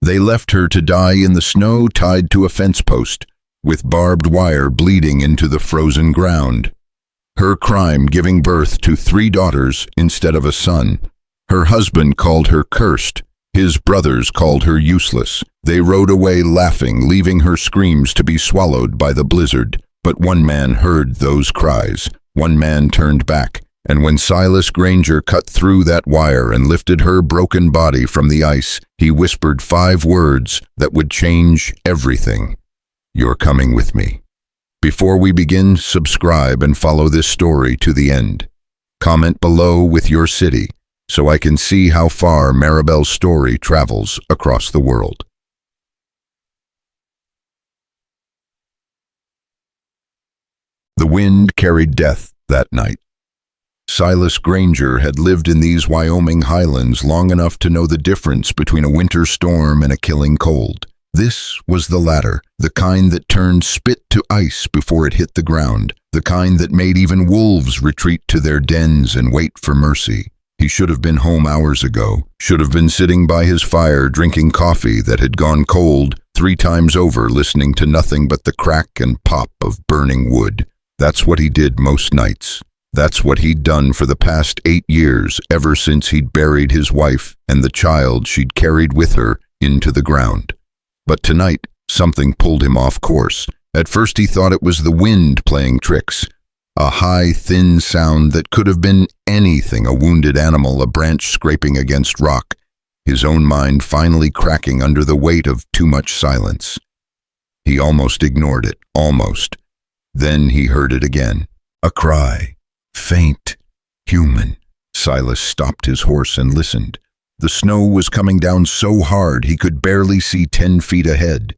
They left her to die in the snow tied to a fence post, with barbed wire bleeding into the frozen ground. Her crime giving birth to 3 daughters instead of a son. Her husband called her cursed. His brothers called her useless. They rode away laughing, leaving her screams to be swallowed by the blizzard. But one man heard those cries. One man turned back, and when Silas Granger cut through that wire and lifted her broken body from the ice, he whispered 5 words that would change everything. "You're coming with me." Before we begin, subscribe and follow this story to the end. Comment below with your city, so I can see how far Marabel's story travels across the world. The wind carried death that night. Silas Granger had lived in these Wyoming highlands long enough to know the difference between a winter storm and a killing cold. This was the latter, the kind that turned spit to ice before it hit the ground, the kind that made even wolves retreat to their dens and wait for mercy. He should have been home hours ago, should have been sitting by his fire drinking coffee that had gone cold 3 times over, listening to nothing but the crack and pop of burning wood. That's what he did most nights. That's what he'd done for the past 8 years, ever since he'd buried his wife and the child she'd carried with her into the ground. But tonight, something pulled him off course. At first he thought it was the wind playing tricks. A high, thin sound that could have been anything, a wounded animal, a branch scraping against rock. His own mind finally cracking under the weight of too much silence. He almost ignored it, almost. Then he heard it again. A cry. Faint. Human. Silas stopped his horse and listened. The snow was coming down so hard he could barely see 10 feet ahead.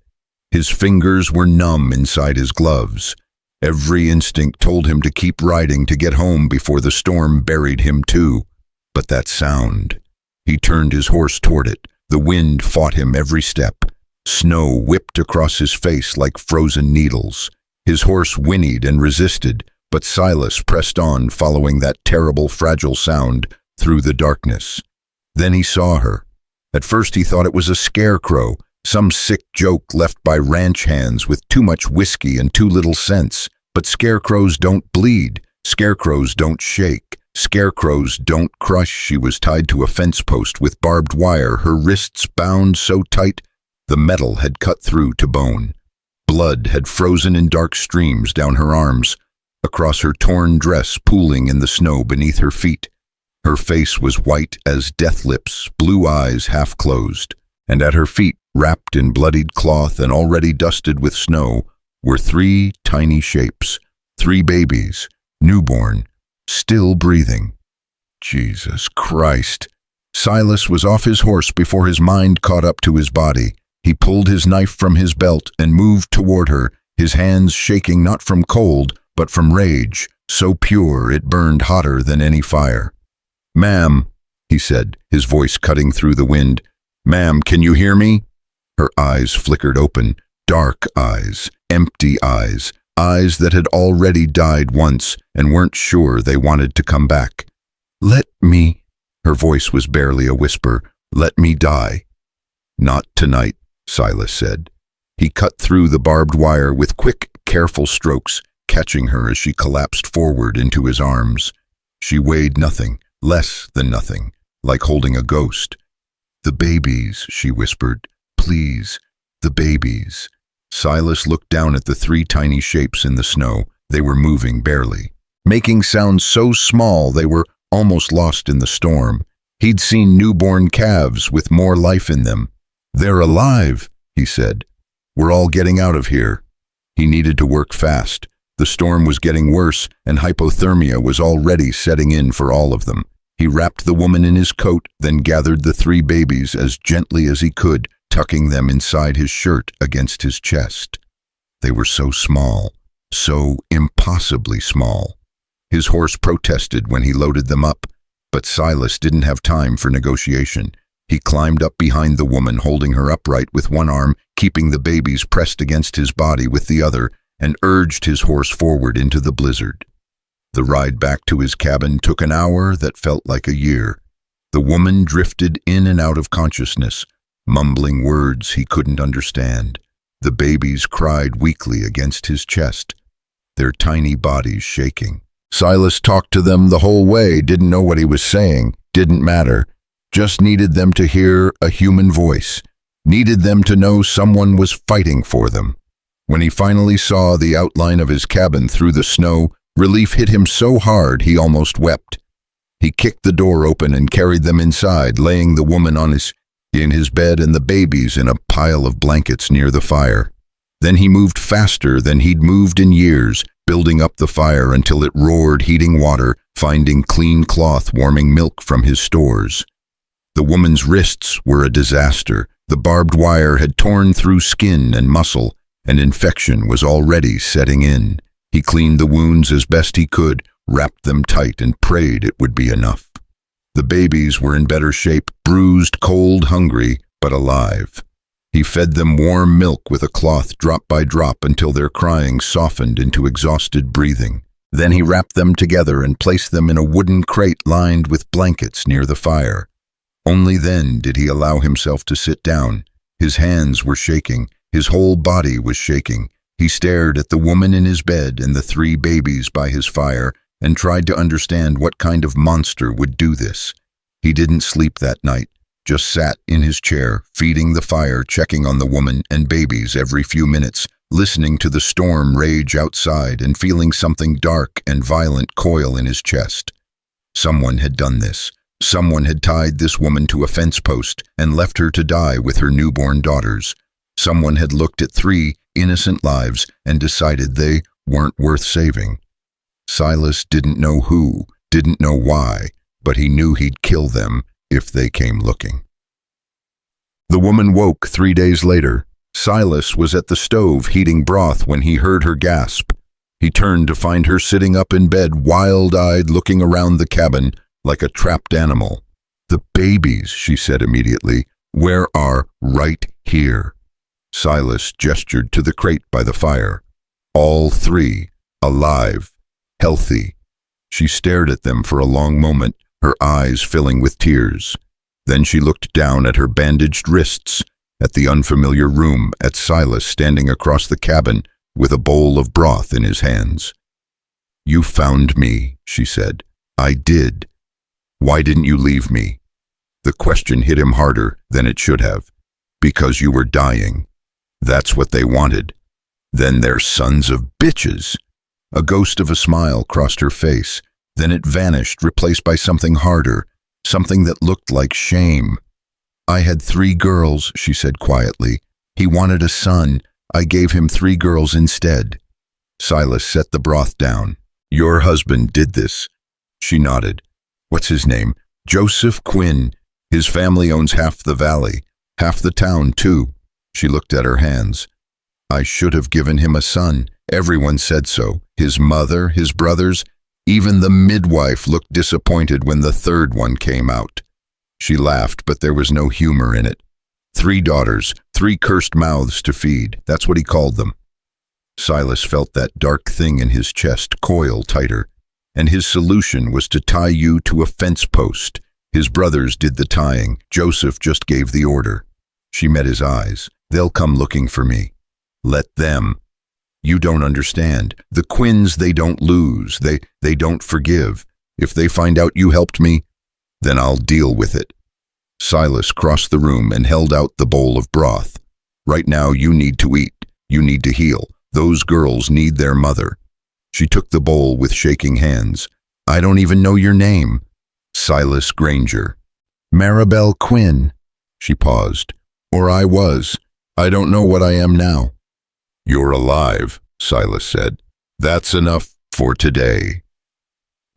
His fingers were numb inside his gloves. Every instinct told him to keep riding to get home before the storm buried him too. But that sound. He turned his horse toward it. The wind fought him every step. Snow whipped across his face like frozen needles. His horse whinnied and resisted, but Silas pressed on, following that terrible, fragile sound through the darkness. Then he saw her. At first he thought it was a scarecrow, some sick joke left by ranch hands with too much whiskey and too little sense. But scarecrows don't bleed. Scarecrows don't shake. Scarecrows don't crush. She was tied to a fence post with barbed wire, her wrists bound so tight the metal had cut through to bone. Blood had frozen in dark streams down her arms, across her torn dress pooling in the snow beneath her feet. Her face was white as death lips, blue eyes half closed, and at her feet, wrapped in bloodied cloth and already dusted with snow, were 3 tiny shapes, 3 babies, newborn, still breathing. Jesus Christ! Silas was off his horse before his mind caught up to his body. He pulled his knife from his belt and moved toward her, his hands shaking not from cold, but from rage, so pure it burned hotter than any fire. "Ma'am," he said, his voice cutting through the wind. "Ma'am, can you hear me?" Her eyes flickered open, dark eyes, empty eyes, eyes that had already died once and weren't sure they wanted to come back. "Let me," her voice was barely a whisper, "let me die." "Not tonight," Silas said. He cut through the barbed wire with quick, careful strokes, catching her as she collapsed forward into his arms. She weighed nothing, less than nothing, like holding a ghost. "The babies," she whispered. "Please, the babies." Silas looked down at the 3 tiny shapes in the snow. They were moving barely, making sounds so small they were almost lost in the storm. He'd seen newborn calves with more life in them. "They're alive," he said. "We're all getting out of here." He needed to work fast. The storm was getting worse, and hypothermia was already setting in for all of them. He wrapped the woman in his coat, then gathered the 3 babies as gently as he could, tucking them inside his shirt against his chest. They were so small, so impossibly small. His horse protested when he loaded them up, but Silas didn't have time for negotiation. He climbed up behind the woman, holding her upright with one arm, keeping the babies pressed against his body with the other, and urged his horse forward into the blizzard. The ride back to his cabin took an hour that felt like a year. The woman drifted in and out of consciousness, mumbling words he couldn't understand. The babies cried weakly against his chest, their tiny bodies shaking. Silas talked to them the whole way, didn't know what he was saying, didn't matter. Just needed them to hear a human voice, needed them to know someone was fighting for them. When he finally saw the outline of his cabin through the snow, relief hit him so hard he almost wept. He kicked the door open and carried them inside, laying the woman in his bed and the babies in a pile of blankets near the fire. Then he moved faster than he'd moved in years, building up the fire until it roared, heating water, finding clean cloth, warming milk from his stores. The woman's wrists were a disaster. The barbed wire had torn through skin and muscle, and infection was already setting in. He cleaned the wounds as best he could, wrapped them tight, and prayed it would be enough. The babies were in better shape, bruised, cold, hungry, but alive. He fed them warm milk with a cloth drop by drop until their crying softened into exhausted breathing. Then he wrapped them together and placed them in a wooden crate lined with blankets near the fire. Only then did he allow himself to sit down. His hands were shaking, his whole body was shaking. He stared at the woman in his bed and the 3 babies by his fire and tried to understand what kind of monster would do this. He didn't sleep that night, just sat in his chair, feeding the fire, checking on the woman and babies every few minutes, listening to the storm rage outside and feeling something dark and violent coil in his chest. Someone had done this. Someone had tied this woman to a fence post and left her to die with her newborn daughters. Someone had looked at 3 innocent lives and decided they weren't worth saving. Silas didn't know who, didn't know why, but he knew he'd kill them if they came looking. The woman woke 3 days later. Silas was at the stove heating broth when he heard her gasp. He turned to find her sitting up in bed, wild-eyed, looking around the cabin like a trapped animal. "The babies," she said immediately. "Where are?" "Right here." Silas gestured to the crate by the fire. All 3, alive, healthy. She stared at them for a long moment, her eyes filling with tears. Then she looked down at her bandaged wrists, at the unfamiliar room, at Silas standing across the cabin with a bowl of broth in his hands. "You found me," she said. "I did. Why didn't you leave me?" The question hit him harder than it should have. "Because you were dying. That's what they wanted. Then they're sons of bitches." A ghost of a smile crossed her face. Then it vanished, replaced by something harder, something that looked like shame. "I had 3 girls," she said quietly. "He wanted a son. I gave him 3 girls instead." Silas set the broth down. "Your husband did this." She nodded. "What's his name?" "Joseph Quinn. His family owns half the valley, half the town too." She looked at her hands. "I should have given him a son. Everyone said so. His mother, his brothers. Even the midwife looked disappointed when the 3rd one came out." She laughed, but there was no humor in it. 3 daughters, 3 cursed mouths to feed. That's what he called them. Silas felt that dark thing in his chest coil tighter. And his solution was to tie you to a fence post. His brothers did the tying. Joseph just gave the order. She met his eyes. "They'll come looking for me." "Let them." "You don't understand. The Quinns, they don't lose. They don't forgive. If they find out you helped me, then I'll deal with it." Silas crossed the room and held out the bowl of broth. "Right now you need to eat. You need to heal. Those girls need their mother." She took the bowl with shaking hands. "I don't even know your name." "Silas Granger." "Marabel Quinn." She paused. "Or I was. I don't know what I am now." "You're alive," Silas said. "That's enough for today."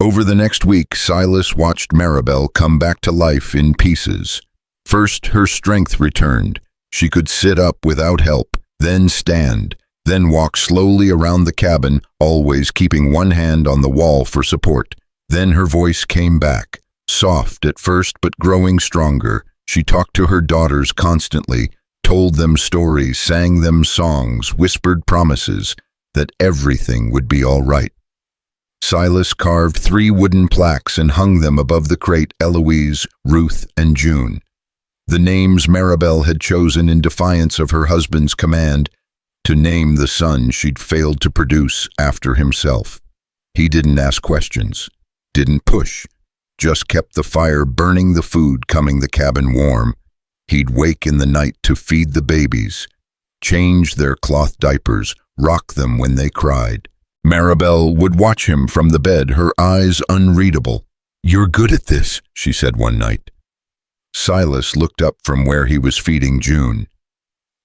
Over the next week, Silas watched Marabel come back to life in pieces. First, her strength returned. She could sit up without help, then stand, then walk slowly around the cabin, always keeping one hand on the wall for support. Then her voice came back, soft at first but growing stronger. She talked to her daughters constantly, told them stories, sang them songs, whispered promises that everything would be all right. Silas carved 3 wooden plaques and hung them above the crate: Eloise, Ruth, and June. The names Marabel had chosen in defiance of her husband's command to name the son she'd failed to produce after himself. He didn't ask questions, didn't push, just kept the fire burning, the food coming, the cabin warm. He'd wake in the night to feed the babies, change their cloth diapers, rock them when they cried. Marabel would watch him from the bed, her eyes unreadable. "You're good at this," she said one night. Silas looked up from where he was feeding June.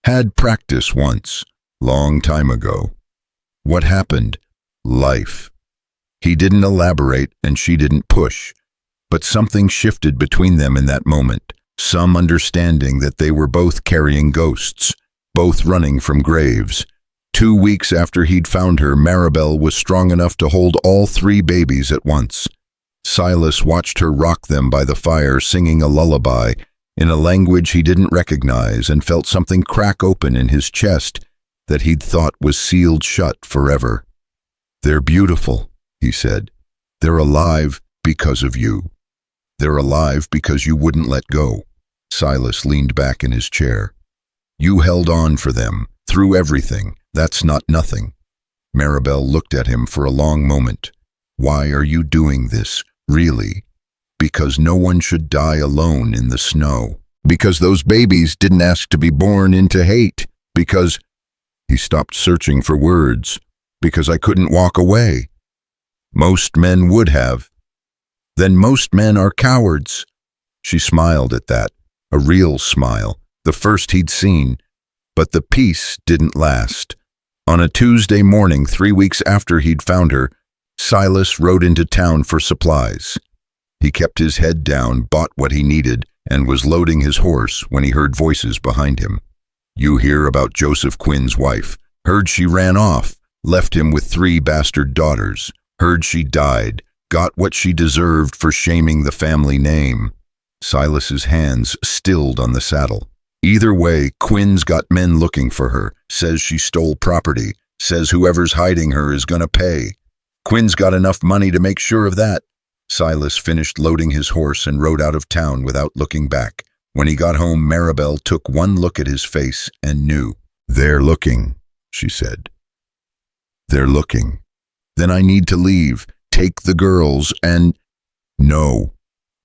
Had practice once, long time ago. What happened? Life. He didn't elaborate and she didn't push, but something shifted between them in that moment, some understanding that they were both carrying ghosts, both running from graves. 2 weeks after he'd found her, Marabel was strong enough to hold all 3 babies at once. Silas watched her rock them by the fire, singing a lullaby in a language he didn't recognize, and felt something crack open in his chest that he'd thought was sealed shut forever. "They're beautiful," he said. "They're alive because of you. They're alive because you wouldn't let go." Silas leaned back in his chair. "You held on for them, through everything. That's not nothing." Marabel looked at him for a long moment. "Why are you doing this, really?" "Because no one should die alone in the snow. Because those babies didn't ask to be born into hate. Because—" He stopped, searching for words. "Because I couldn't walk away. Most men would have." "Then most men are cowards." She smiled at that, a real smile, the first he'd seen. But the peace didn't last. On a Tuesday morning, 3 weeks after he'd found her, Silas rode into town for supplies. He kept his head down, bought what he needed, and was loading his horse when he heard voices behind him. "You hear about Joseph Quinn's wife? Heard she ran off, left him with 3 bastard daughters. Heard she died, got what she deserved for shaming the family name." Silas's hands stilled on the saddle. "Either way, Quinn's got men looking for her, says she stole property, says whoever's hiding her is gonna pay. Quinn's got enough money to make sure of that." Silas finished loading his horse and rode out of town without looking back. When he got home, Marabel took one look at his face and knew. "They're looking," she said. "They're looking. Then I need to leave, take the girls and—" "No."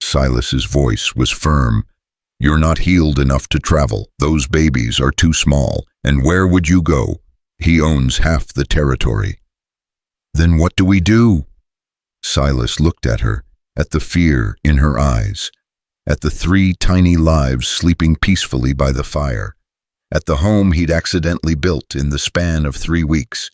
Silas's voice was firm. "You're not healed enough to travel. Those babies are too small. And where would you go? He owns half the territory." "Then what do we do?" Silas looked at her, at the fear in her eyes, at the 3 tiny lives sleeping peacefully by the fire, at the home he'd accidentally built in the span of 3 weeks.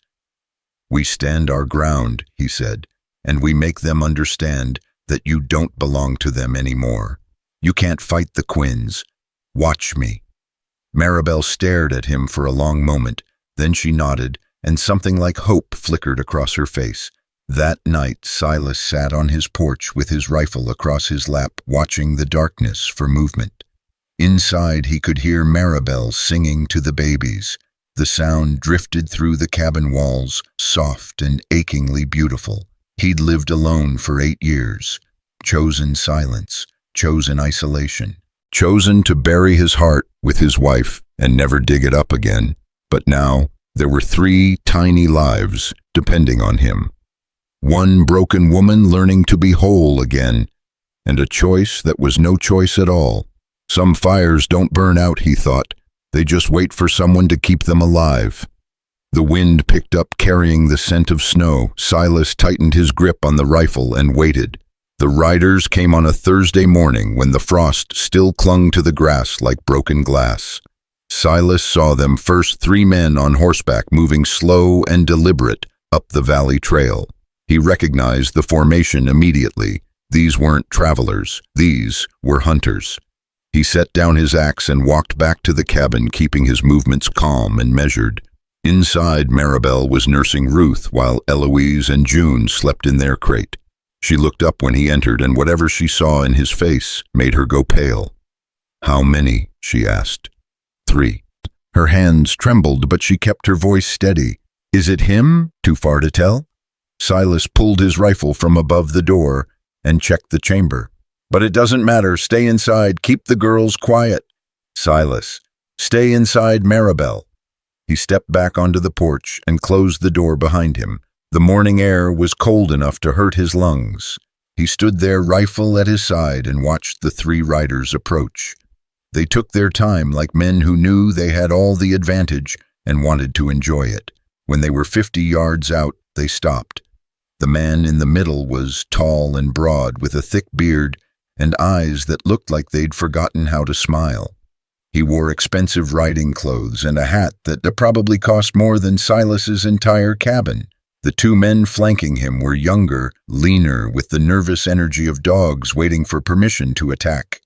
"We stand our ground," he said, "and we make them understand that you don't belong to them anymore. You can't fight the Quinns. Watch me." Marabel stared at him for a long moment, then she nodded, and something like hope flickered across her face. That night, Silas sat on his porch with his rifle across his lap, watching the darkness for movement. Inside, he could hear Marabel singing to the babies. The sound drifted through the cabin walls, soft and achingly beautiful. He'd lived alone for 8 years, chosen silence, chosen isolation, chosen to bury his heart with his wife and never dig it up again. But now, there were 3 tiny lives depending on him. One broken woman learning to be whole again, and a choice that was no choice at all. Some fires don't burn out, he thought. They just wait for someone to keep them alive. The wind picked up, carrying the scent of snow. Silas tightened his grip on the rifle and waited. The riders came on a Thursday morning when the frost still clung to the grass like broken glass. Silas saw them, first 3 men on horseback, moving slow and deliberate up the valley trail. He recognized the formation immediately. These weren't travelers. These were hunters. He set down his axe and walked back to the cabin, keeping his movements calm and measured. Inside, Marabel was nursing Ruth, while Eloise and June slept in their crate. She looked up when he entered, and whatever she saw in his face made her go pale. "How many?" she asked. 3. Her hands trembled, but she kept her voice steady. "Is it him? Too far to tell?" Silas pulled his rifle from above the door and checked the chamber. "But it doesn't matter. Stay inside. Keep the girls quiet. Silas, stay inside, Marabel. He stepped back onto the porch and closed the door behind him. The morning air was cold enough to hurt his lungs. He stood there, rifle at his side, and watched the three riders approach. They took their time like men who knew they had all the advantage and wanted to enjoy it. When they were 50 yards out, they stopped. The man in the middle was tall and broad, with a thick beard and eyes that looked like they'd forgotten how to smile. He wore expensive riding clothes and a hat that probably cost more than Silas's entire cabin. The two men flanking him were younger, leaner, with the nervous energy of dogs waiting for permission to attack.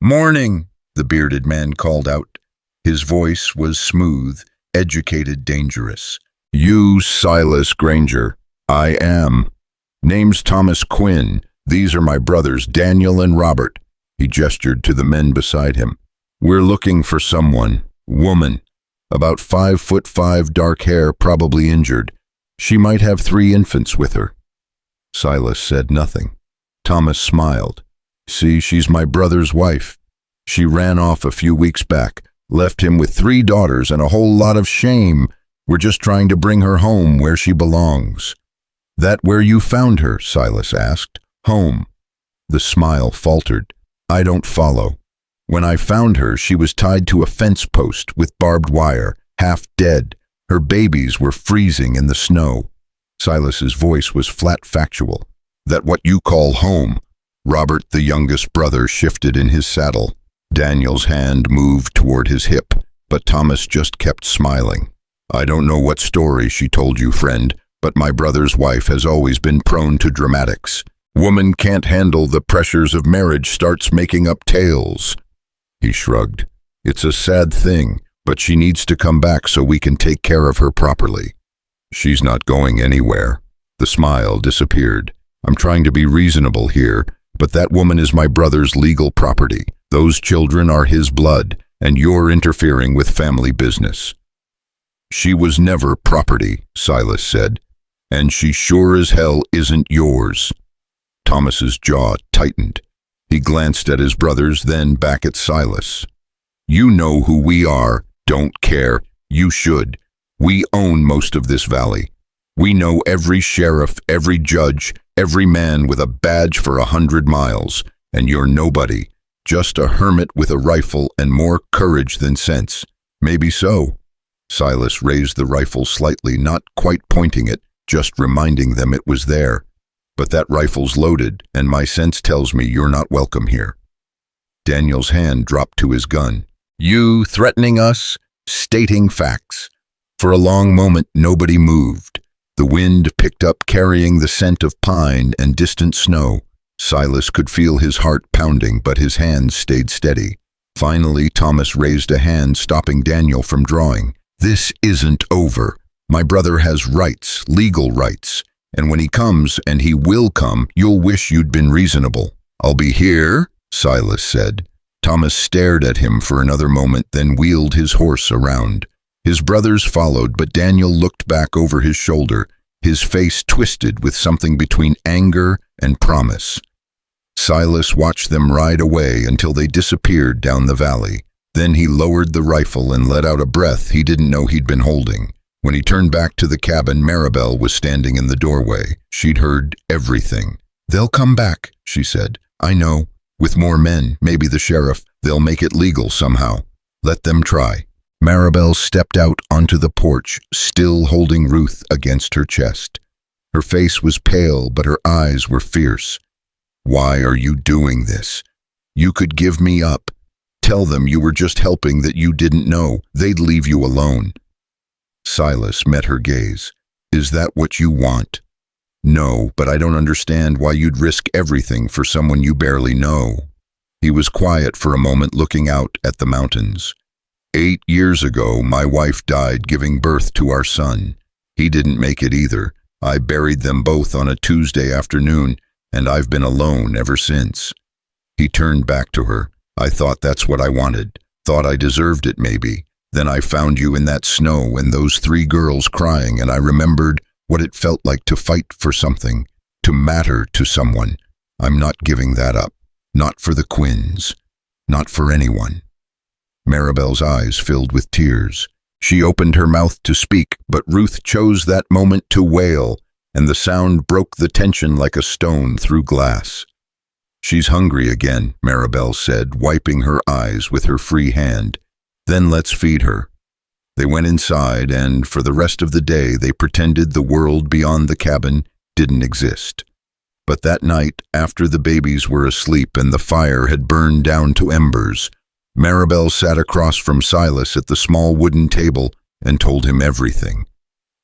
"Morning," the bearded man called out. His voice was smooth, educated, dangerous. "You, Silas Granger." "I am. Name's Thomas Quinn. These are my brothers, Daniel and Robert." He gestured to the men beside him. "We're looking for someone. Woman. About 5'5", dark hair, probably injured. She might have 3 infants with her." Silas said nothing. Thomas smiled. "See, she's my brother's wife. She ran off a few weeks back, left him with 3 daughters and a whole lot of shame. We're just trying to bring her home where she belongs." "That where you found her?" Silas asked. "Home." The smile faltered. "I don't follow. When I found her, she was tied to a fence post with barbed wire, half dead. Her babies were freezing in the snow." Silas's voice was flat factual. "That what you call home?" Robert, the youngest brother, shifted in his saddle. Daniel's hand moved toward his hip, but Thomas just kept smiling. "I don't know what story she told you, friend, but my brother's wife has always been prone to dramatics. Woman can't handle the pressures of marriage, starts making up tales." He shrugged. "It's a sad thing, but she needs to come back so we can take care of her properly." "She's not going anywhere." The smile disappeared. "I'm trying to be reasonable here, but that woman is my brother's legal property. Those children are his blood, and you're interfering with family business." "She was never property," Silas said, "and she sure as hell isn't yours." Thomas's jaw tightened. He glanced at his brothers, then back at Silas. "You know who we are. Don't care. You should. We own most of this valley. We know every sheriff, every judge, every man with a badge for 100 miles, and you're nobody. Just a hermit with a rifle and more courage than sense." "Maybe so." Silas raised the rifle slightly, not quite pointing it, just reminding them it was there. "But that rifle's loaded, and my sense tells me you're not welcome here." Daniel's hand dropped to his gun. "You threatening us?" "Stating facts." For a long moment, nobody moved. The wind picked up, carrying the scent of pine and distant snow. Silas could feel his heart pounding, but his hands stayed steady. Finally, Thomas raised a hand, stopping Daniel from drawing. "This isn't over. My brother has rights, legal rights. And when he comes, and he will come, you'll wish you'd been reasonable." "I'll be here," Silas said. Thomas stared at him for another moment, then wheeled his horse around. His brothers followed, but Daniel looked back over his shoulder, his face twisted with something between anger and promise. Silas watched them ride away until they disappeared down the valley. Then he lowered the rifle and let out a breath he didn't know he'd been holding. When he turned back to the cabin, Marabel was standing in the doorway. She'd heard everything. "They'll come back," she said. "I know. With more men, maybe the sheriff. They'll make it legal somehow. Let them try." Marabel stepped out onto the porch, still holding Ruth against her chest. Her face was pale, but her eyes were fierce. "Why are you doing this? You could give me up. Tell them you were just helping, that you didn't know. They'd leave you alone." Silas met her gaze. "Is that what you want?" "No, but I don't understand why you'd risk everything for someone you barely know." He was quiet for a moment, looking out at the mountains. 8 years ago, my wife died giving birth to our son. He didn't make it either. I buried them both on a Tuesday afternoon, and I've been alone ever since." He turned back to her. "I thought that's what I wanted. Thought I deserved it, maybe. Then I found you in that snow and those 3 girls crying, and I remembered what it felt like to fight for something, to matter to someone. I'm not giving that up. Not for the Quinns. Not for anyone." Marabel's eyes filled with tears. She opened her mouth to speak, but Ruth chose that moment to wail, and the sound broke the tension like a stone through glass. "She's hungry again," Marabel said, wiping her eyes with her free hand. "Then let's feed her." They went inside, and for the rest of the day they pretended the world beyond the cabin didn't exist. But that night, after the babies were asleep and the fire had burned down to embers, Marabel sat across from Silas at the small wooden table and told him everything.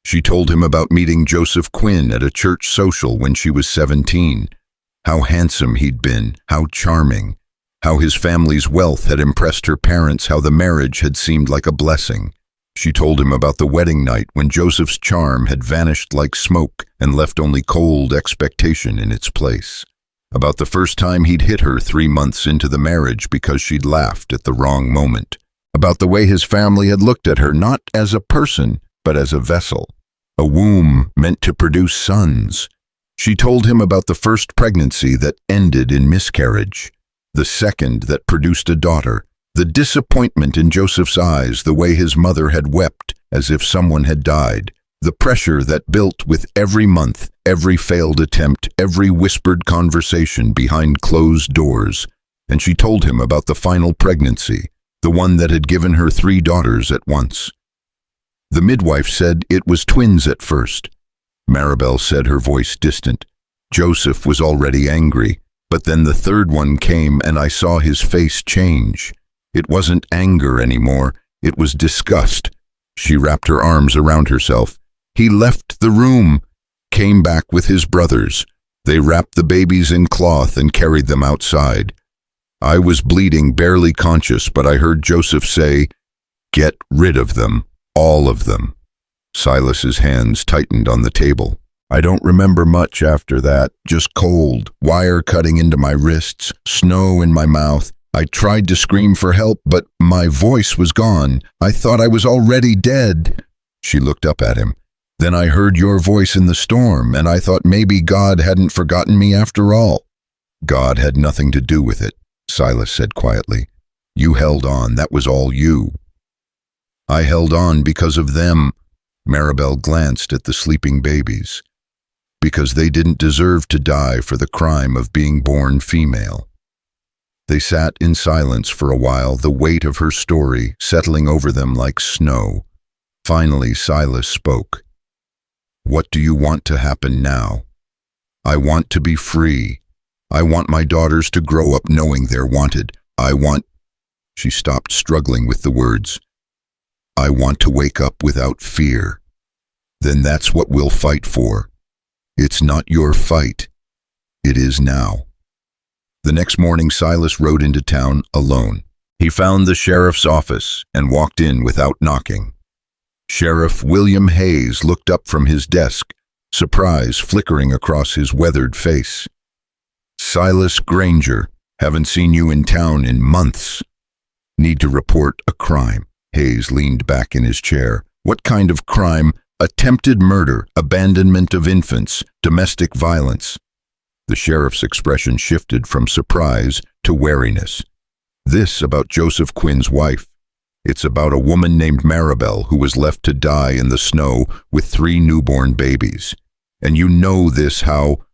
She told him about meeting Joseph Quinn at a church social when she was 17, how handsome he'd been, how charming, how his family's wealth had impressed her parents, how the marriage had seemed like a blessing. She told him about the wedding night when Joseph's charm had vanished like smoke and left only cold expectation in its place. About the first time he'd hit her 3 months into the marriage because she'd laughed at the wrong moment. About the way his family had looked at her not as a person, but as a vessel, a womb meant to produce sons. She told him about the first pregnancy that ended in miscarriage, the second that produced a daughter, the disappointment in Joseph's eyes, the way his mother had wept as if someone had died, the pressure that built with every month, every failed attempt, every whispered conversation behind closed doors. And she told him about the final pregnancy, the one that had given her 3 daughters at once. The midwife said it was twins at first. Marabel said, her voice distant. Joseph was already angry, but then the 3rd one came and I saw his face change. It wasn't anger anymore, it was disgust. She wrapped her arms around herself. He left the room, came back with his brothers. They wrapped the babies in cloth and carried them outside. I was bleeding, barely conscious, but I heard Joseph say, "Get rid of them, all of them." Silas's hands tightened on the table. I don't remember much after that, just cold, wire cutting into my wrists, snow in my mouth. I tried to scream for help, but my voice was gone. I thought I was already dead. She looked up at him. Then I heard your voice in the storm, and I thought maybe God hadn't forgotten me after all. God had nothing to do with it, Silas said quietly. You held on, that was all you. I held on because of them. Marabel glanced at the sleeping babies. Because they didn't deserve to die for the crime of being born female. They sat in silence for a while, the weight of her story settling over them like snow. Finally, Silas spoke. What do you want to happen now? I want to be free. I want my daughters to grow up knowing they're wanted. I want... She stopped, struggling with the words. I want to wake up without fear. Then that's what we'll fight for. It's not your fight. It is now. The next morning, Silas rode into town alone. He found the sheriff's office and walked in without knocking. Sheriff William Hayes looked up from his desk, surprise flickering across his weathered face. Silas Granger, haven't seen you in town in months. Need to report a crime. Hayes leaned back in his chair. What kind of crime? Attempted murder, abandonment of infants, domestic violence. The sheriff's expression shifted from surprise to wariness. This about Joseph Quinn's wife. It's about a woman named Marabel who was left to die in the snow with 3 newborn babies. And you know this how?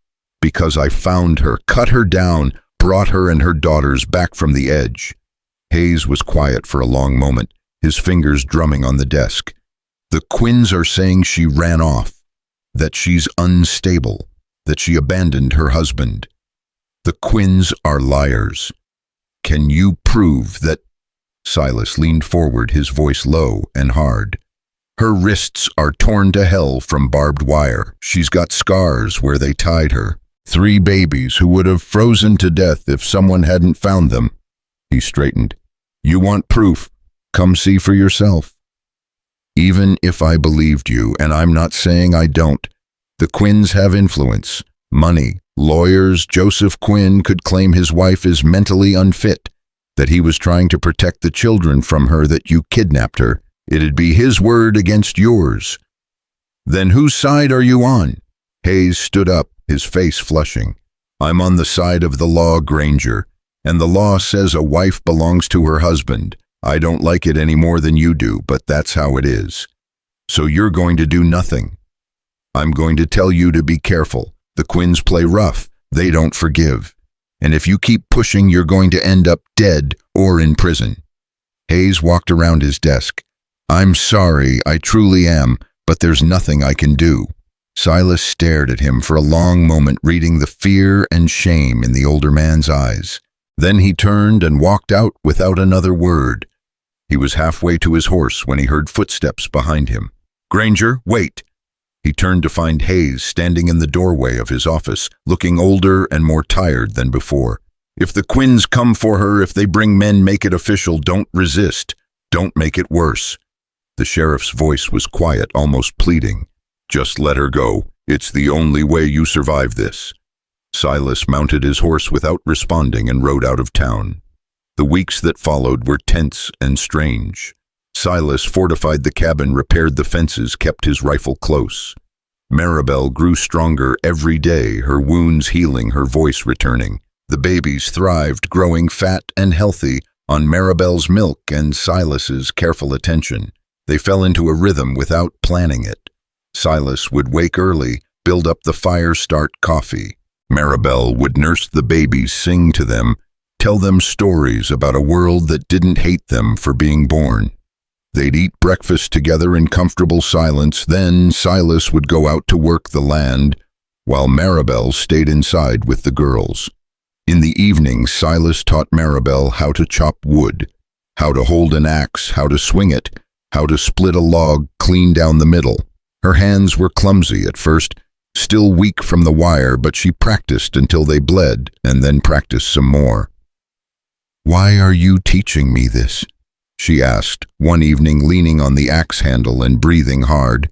Because I found her, cut her down, brought her and her daughters back from the edge. Hayes was quiet for a long moment, his fingers drumming on the desk. The Quinns are saying she ran off, that she's unstable, that she abandoned her husband. The Quinns are liars. Can you prove that? Silas leaned forward, his voice low and hard. Her wrists are torn to hell from barbed wire. She's got scars where they tied her. 3 babies who would have frozen to death if someone hadn't found them. He straightened. You want proof? Come see for yourself. Even if I believed you, and I'm not saying I don't, the Quinns have influence, money, lawyers. Joseph Quinn could claim his wife is mentally unfit, that he was trying to protect the children from her, that you kidnapped her. It'd be his word against yours. Then whose side are you on? Hayes stood up, his face flushing. I'm on the side of the law, Granger, and the law says a wife belongs to her husband. I don't like it any more than you do, but that's how it is. So you're going to do nothing. I'm going to tell you to be careful. The Quinns play rough. They don't forgive. And if you keep pushing, you're going to end up dead or in prison." Hayes walked around his desk. "I'm sorry, I truly am, but there's nothing I can do." Silas stared at him for a long moment, reading the fear and shame in the older man's eyes. Then he turned and walked out without another word. He was halfway to his horse when he heard footsteps behind him. "Granger, wait!" He turned to find Hayes standing in the doorway of his office, looking older and more tired than before. "If the Quinns come for her, if they bring men, make it official. Don't resist. Don't make it worse." The sheriff's voice was quiet, almost pleading. "Just let her go. It's the only way you survive this." Silas mounted his horse without responding and rode out of town. The weeks that followed were tense and strange. Silas fortified the cabin, repaired the fences, kept his rifle close. Marabel grew stronger every day, her wounds healing, her voice returning. The babies thrived, growing fat and healthy on Marabel's milk and Silas's careful attention. They fell into a rhythm without planning it. Silas would wake early, build up the fire, start coffee. Marabel would nurse the babies, sing to them, tell them stories about a world that didn't hate them for being born. They'd eat breakfast together in comfortable silence. Then Silas would go out to work the land, while Marabel stayed inside with the girls. In the evening, Silas taught Marabel how to chop wood, how to hold an axe, how to swing it, how to split a log clean down the middle. Her hands were clumsy at first, still weak from the wire, but she practiced until they bled, and then practiced some more. "Why are you teaching me this?" she asked, one evening, leaning on the axe handle and breathing hard.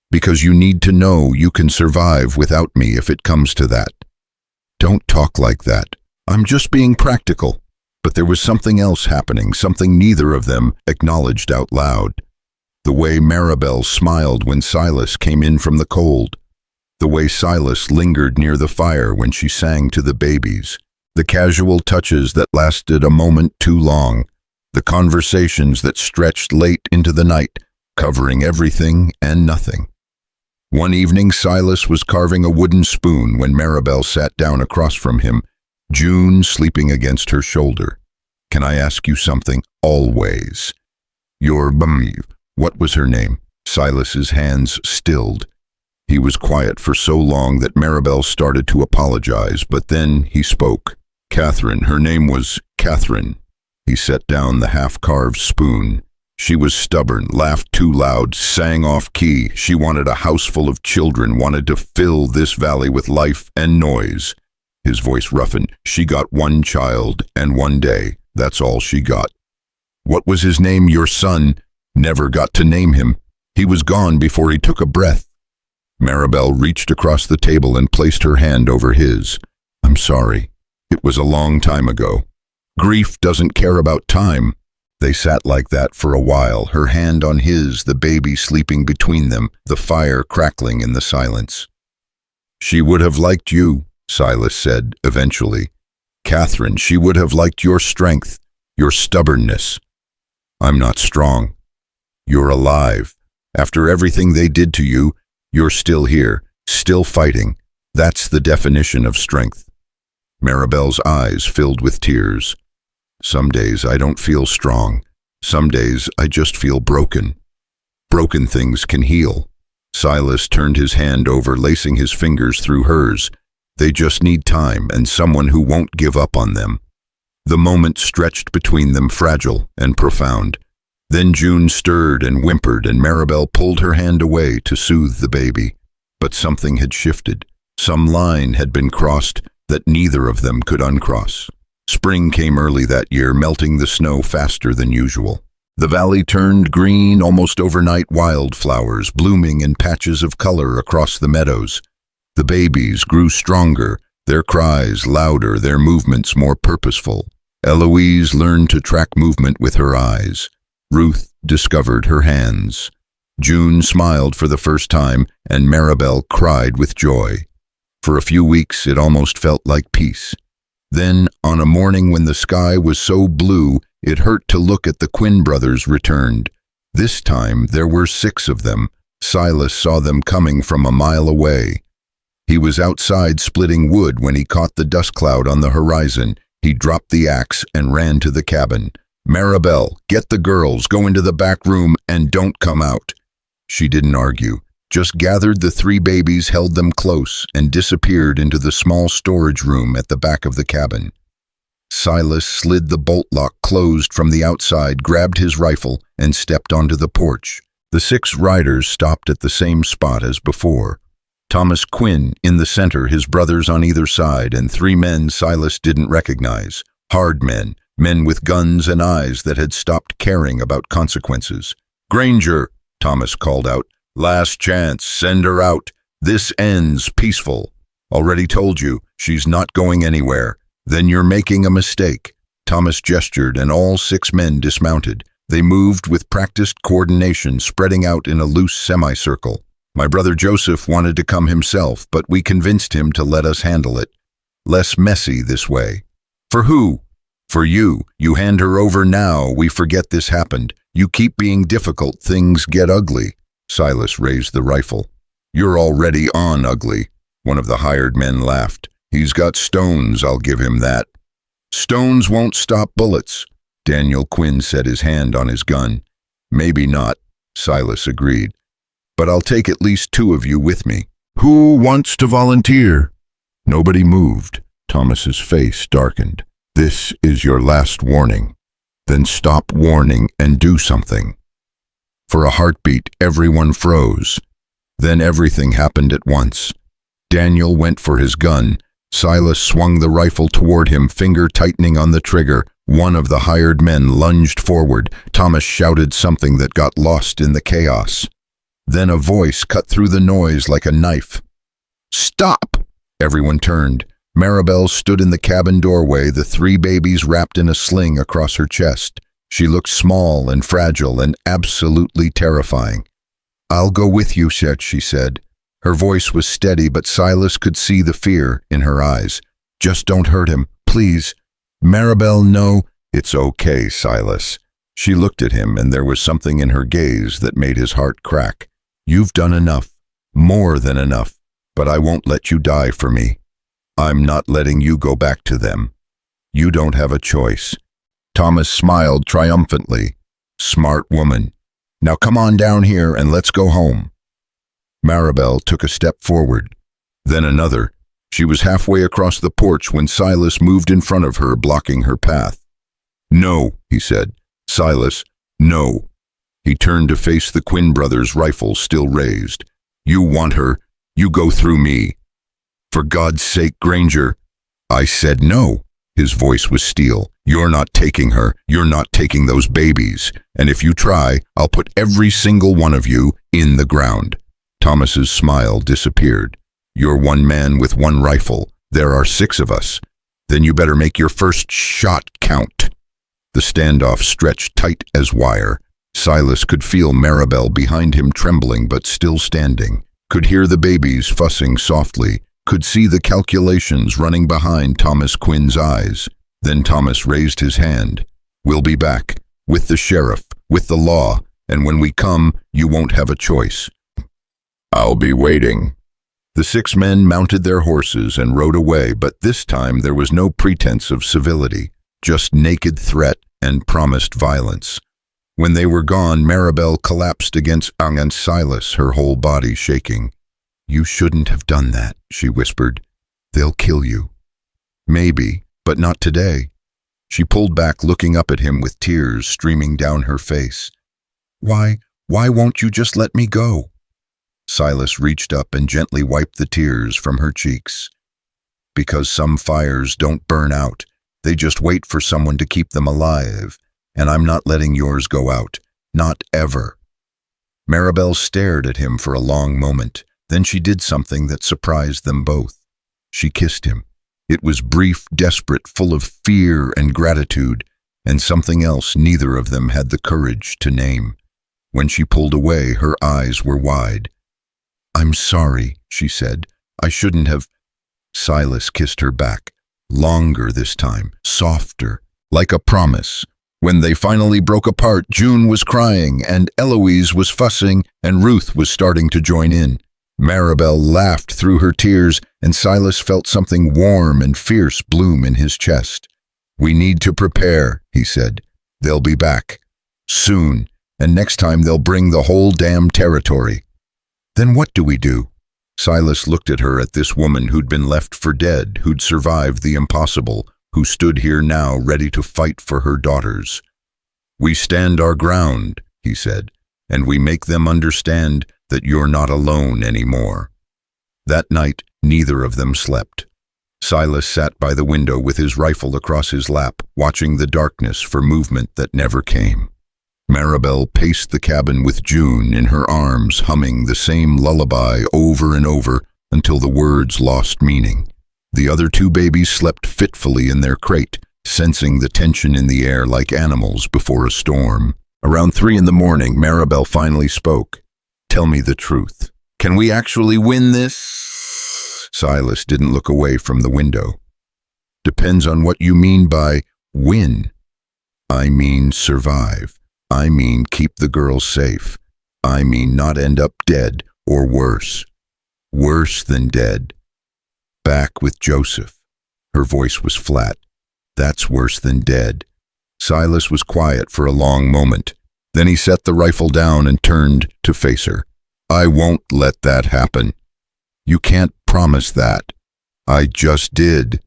"Because you need to know you can survive without me if it comes to that." "Don't talk like that. I'm just being practical." But there was something else happening, something neither of them acknowledged out loud. The way Marabel smiled when Silas came in from the cold. The way Silas lingered near the fire when she sang to the babies. The casual touches that lasted a moment too long. The conversations that stretched late into the night, covering everything and nothing. One evening, Silas was carving a wooden spoon when Marabel sat down across from him, June sleeping against her shoulder. "Can I ask you something?" "Always." "Your what was her name?" Silas's hands stilled. He was quiet for so long that Marabel started to apologize, but then he spoke. "Catherine, her name was Catherine." He set down the half-carved spoon. "She was stubborn, laughed too loud, sang off-key. She wanted a house full of children, wanted to fill this valley with life and noise." His voice roughened. "She got one child, and one day, that's all she got." "What was his name?" "Your son." "Never got to name him. He was gone before he took a breath." Marabel reached across the table and placed her hand over his. "I'm sorry. It was a long time ago. Grief doesn't care about time." They sat like that for a while, her hand on his, the baby sleeping between them, the fire crackling in the silence. "She would have liked you," Silas said eventually. "Catherine, she would have liked your strength, your stubbornness." "I'm not strong." "You're alive. After everything they did to you, you're still here, still fighting. That's the definition of strength." Marabel's eyes filled with tears. "Some days I don't feel strong. Some days I just feel broken. Broken things can heal." Silas turned his hand over, lacing his fingers through hers. "They just need time and someone who won't give up on them." The moment stretched between them, fragile and profound. Then June stirred and whimpered, and Marabel pulled her hand away to soothe the baby. But something had shifted. Some line had been crossed that neither of them could uncross. Spring came early that year, melting the snow faster than usual. The valley turned green almost overnight, wildflowers blooming in patches of color across the meadows. The babies grew stronger, their cries louder, their movements more purposeful. Eloise learned to track movement with her eyes. Ruth discovered her hands. June smiled for the first time, and Marabel cried with joy. For a few weeks, it almost felt like peace. Then, on a morning when the sky was so blue It hurt to look at the Quinn brothers returned. This time there were 6 of them. Silas saw them coming from a mile away. He was outside splitting wood when he caught the dust cloud on the horizon. He dropped the axe and ran to the cabin. "Marabel, get the girls, go into the back room, and don't come out." She didn't argue, just gathered the 3 babies, held them close, and disappeared into the small storage room at the back of the cabin. Silas slid the bolt lock closed from the outside, grabbed his rifle, and stepped onto the porch. The 6 riders stopped at the same spot as before. Thomas Quinn in the center, his brothers on either side, and 3 men Silas didn't recognize. Hard men, men with guns and eyes that had stopped caring about consequences. "Granger," Thomas called out. "Last chance, send her out. This ends peaceful. Already told you, she's not going anywhere." "Then you're making a mistake." Thomas gestured and all 6 men dismounted. They moved with practiced coordination, spreading out in a loose semicircle. "My brother Joseph wanted to come himself, but we convinced him to let us handle it. Less messy this way." "For who?" "For you. You hand her over now, we forget this happened. You keep being difficult, things get ugly." Silas raised the rifle. "You're already on ugly." One of the hired men laughed. "He's got stones, I'll give him that." "Stones won't stop bullets." Daniel Quinn set his hand on his gun. "Maybe not," Silas agreed. "But I'll take at least 2 of you with me." "Who wants to volunteer?" Nobody moved. Thomas's face darkened. "This is your last warning. Then stop warning and do something." For a heartbeat, everyone froze. Then everything happened at once. Daniel went for his gun. Silas swung the rifle toward him, finger tightening on the trigger. One of the hired men lunged forward. Thomas shouted something that got lost in the chaos. Then a voice cut through the noise like a knife. "Stop!" Everyone turned. Marabel stood in the cabin doorway, the 3 babies wrapped in a sling across her chest. She looked small and fragile and absolutely terrifying. "I'll go with you," she said. Her voice was steady, but Silas could see the fear in her eyes. "Just don't hurt him, please." "Marabel, no." "It's okay, Silas." She looked at him, and there was something in her gaze that made his heart crack. "You've done enough, more than enough, but I won't let you die for me. I'm not letting you go back to them. You don't have a choice." Thomas smiled triumphantly. "Smart woman. Now come on down here and let's go home." Marabel took a step forward, then another. She was halfway across the porch when Silas moved in front of her, blocking her path. "No," he said. "Silas, no." He turned to face the Quinn brothers, rifle still raised. "You want her, you go through me." "For God's sake, Granger." "I said no." His voice was steel. "You're not taking her. You're not taking those babies. And if you try, I'll put every single one of you in the ground." Thomas's smile disappeared. "You're 1 man with 1 rifle. There are 6 of us. Then you better make your first shot count." The standoff stretched tight as wire. Silas could feel Marabel behind him trembling but still standing, could hear the babies fussing softly, could see the calculations running behind Thomas Quinn's eyes. Then Thomas raised his hand. "We'll be back, with the sheriff, with the law, and when we come, you won't have a choice." "I'll be waiting." The 6 men mounted their horses and rode away, but this time there was no pretense of civility, just naked threat and promised violence. When they were gone, Marabel collapsed against Silas, her whole body shaking. "You shouldn't have done that," she whispered. "They'll kill you." "Maybe, but not today." She pulled back, looking up at him with tears streaming down her face. Why won't you just let me go?" Silas reached up and gently wiped the tears from her cheeks. "Because some fires don't burn out. They just wait for someone to keep them alive, and I'm not letting yours go out. Not ever." Marabel stared at him for a long moment. Then she did something that surprised them both. She kissed him. It was brief, desperate, full of fear and gratitude, and something else neither of them had the courage to name. When she pulled away, her eyes were wide. "I'm sorry," she said. "I shouldn't have." Silas kissed her back, longer this time, softer, like a promise. When they finally broke apart, June was crying, and Eloise was fussing, and Ruth was starting to join in. Marabel laughed through her tears, and Silas felt something warm and fierce bloom in his chest. "We need to prepare," he said. "They'll be back. Soon. And next time they'll bring the whole damn territory." "Then what do we do?" Silas looked at her, at this woman who'd been left for dead, who'd survived the impossible, who stood here now ready to fight for her daughters. "We stand our ground," he said, "and we make them understand that you're not alone anymore." That night, neither of them slept. Silas sat by the window with his rifle across his lap, watching the darkness for movement that never came. Marabel paced the cabin with June in her arms, humming the same lullaby over and over until the words lost meaning. The other two babies slept fitfully in their crate, sensing the tension in the air like animals before a storm. Around 3 a.m, Marabel finally spoke. "Tell me the truth. Can we actually win this?" Silas didn't look away from the window. "Depends on what you mean by win." "I mean survive. I mean keep the girls safe. I mean not end up dead or worse. Worse than dead. Back with Joseph." Her voice was flat. "That's worse than dead." Silas was quiet for a long moment. Then he set the rifle down and turned to face her. "I won't let that happen." "You can't promise that." "I just did."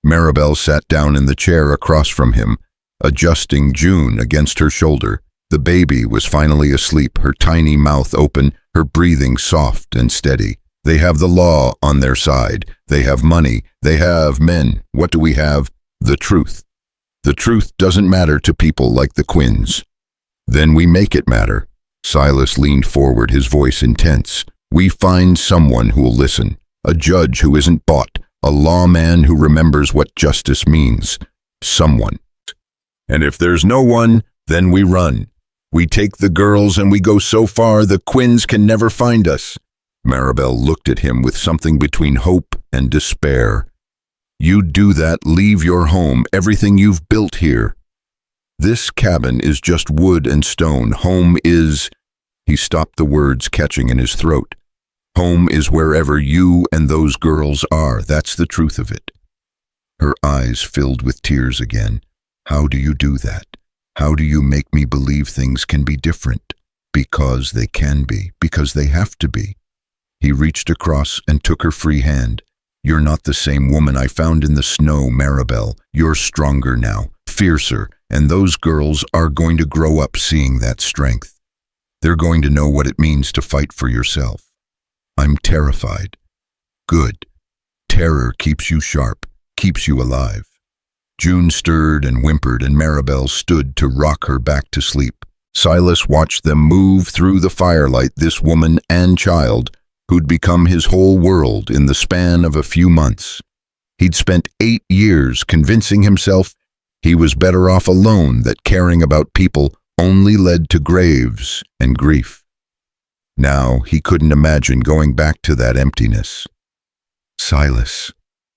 Marabel sat down in the chair across from him, adjusting June against her shoulder. The baby was finally asleep, her tiny mouth open, her breathing soft and steady. "They have the law on their side. They have money. They have men. What do we have? The truth. The truth doesn't matter to people like the Quinns." "Then we make it matter." Silas leaned forward, his voice intense. "We find someone who'll listen. A judge who isn't bought. A lawman who remembers what justice means. Someone. And if there's no one, then we run. We take the girls and we go so far the Quinns can never find us." Marabel looked at him with something between hope and despair. "You do that, leave your home, everything you've built here. This cabin is just wood and stone. Home is—" He stopped, the words catching in his throat. "Home is wherever you and those girls are. That's the truth of it." Her eyes filled with tears again. "How do you do that? How do you make me believe things can be different?" "Because they can be. Because they have to be." He reached across and took her free hand. "You're not the same woman I found in the snow, Marabel. You're stronger now, fiercer, and those girls are going to grow up seeing that strength. They're going to know what it means to fight for yourself." "I'm terrified." "Good. Terror keeps you sharp, keeps you alive." June stirred and whimpered, and Marabel stood to rock her back to sleep. Silas watched them move through the firelight, this woman and child, who'd become his whole world in the span of a few months. He'd spent 8 years convincing himself he was better off alone, that caring about people only led to graves and grief. Now he couldn't imagine going back to that emptiness. "Silas,"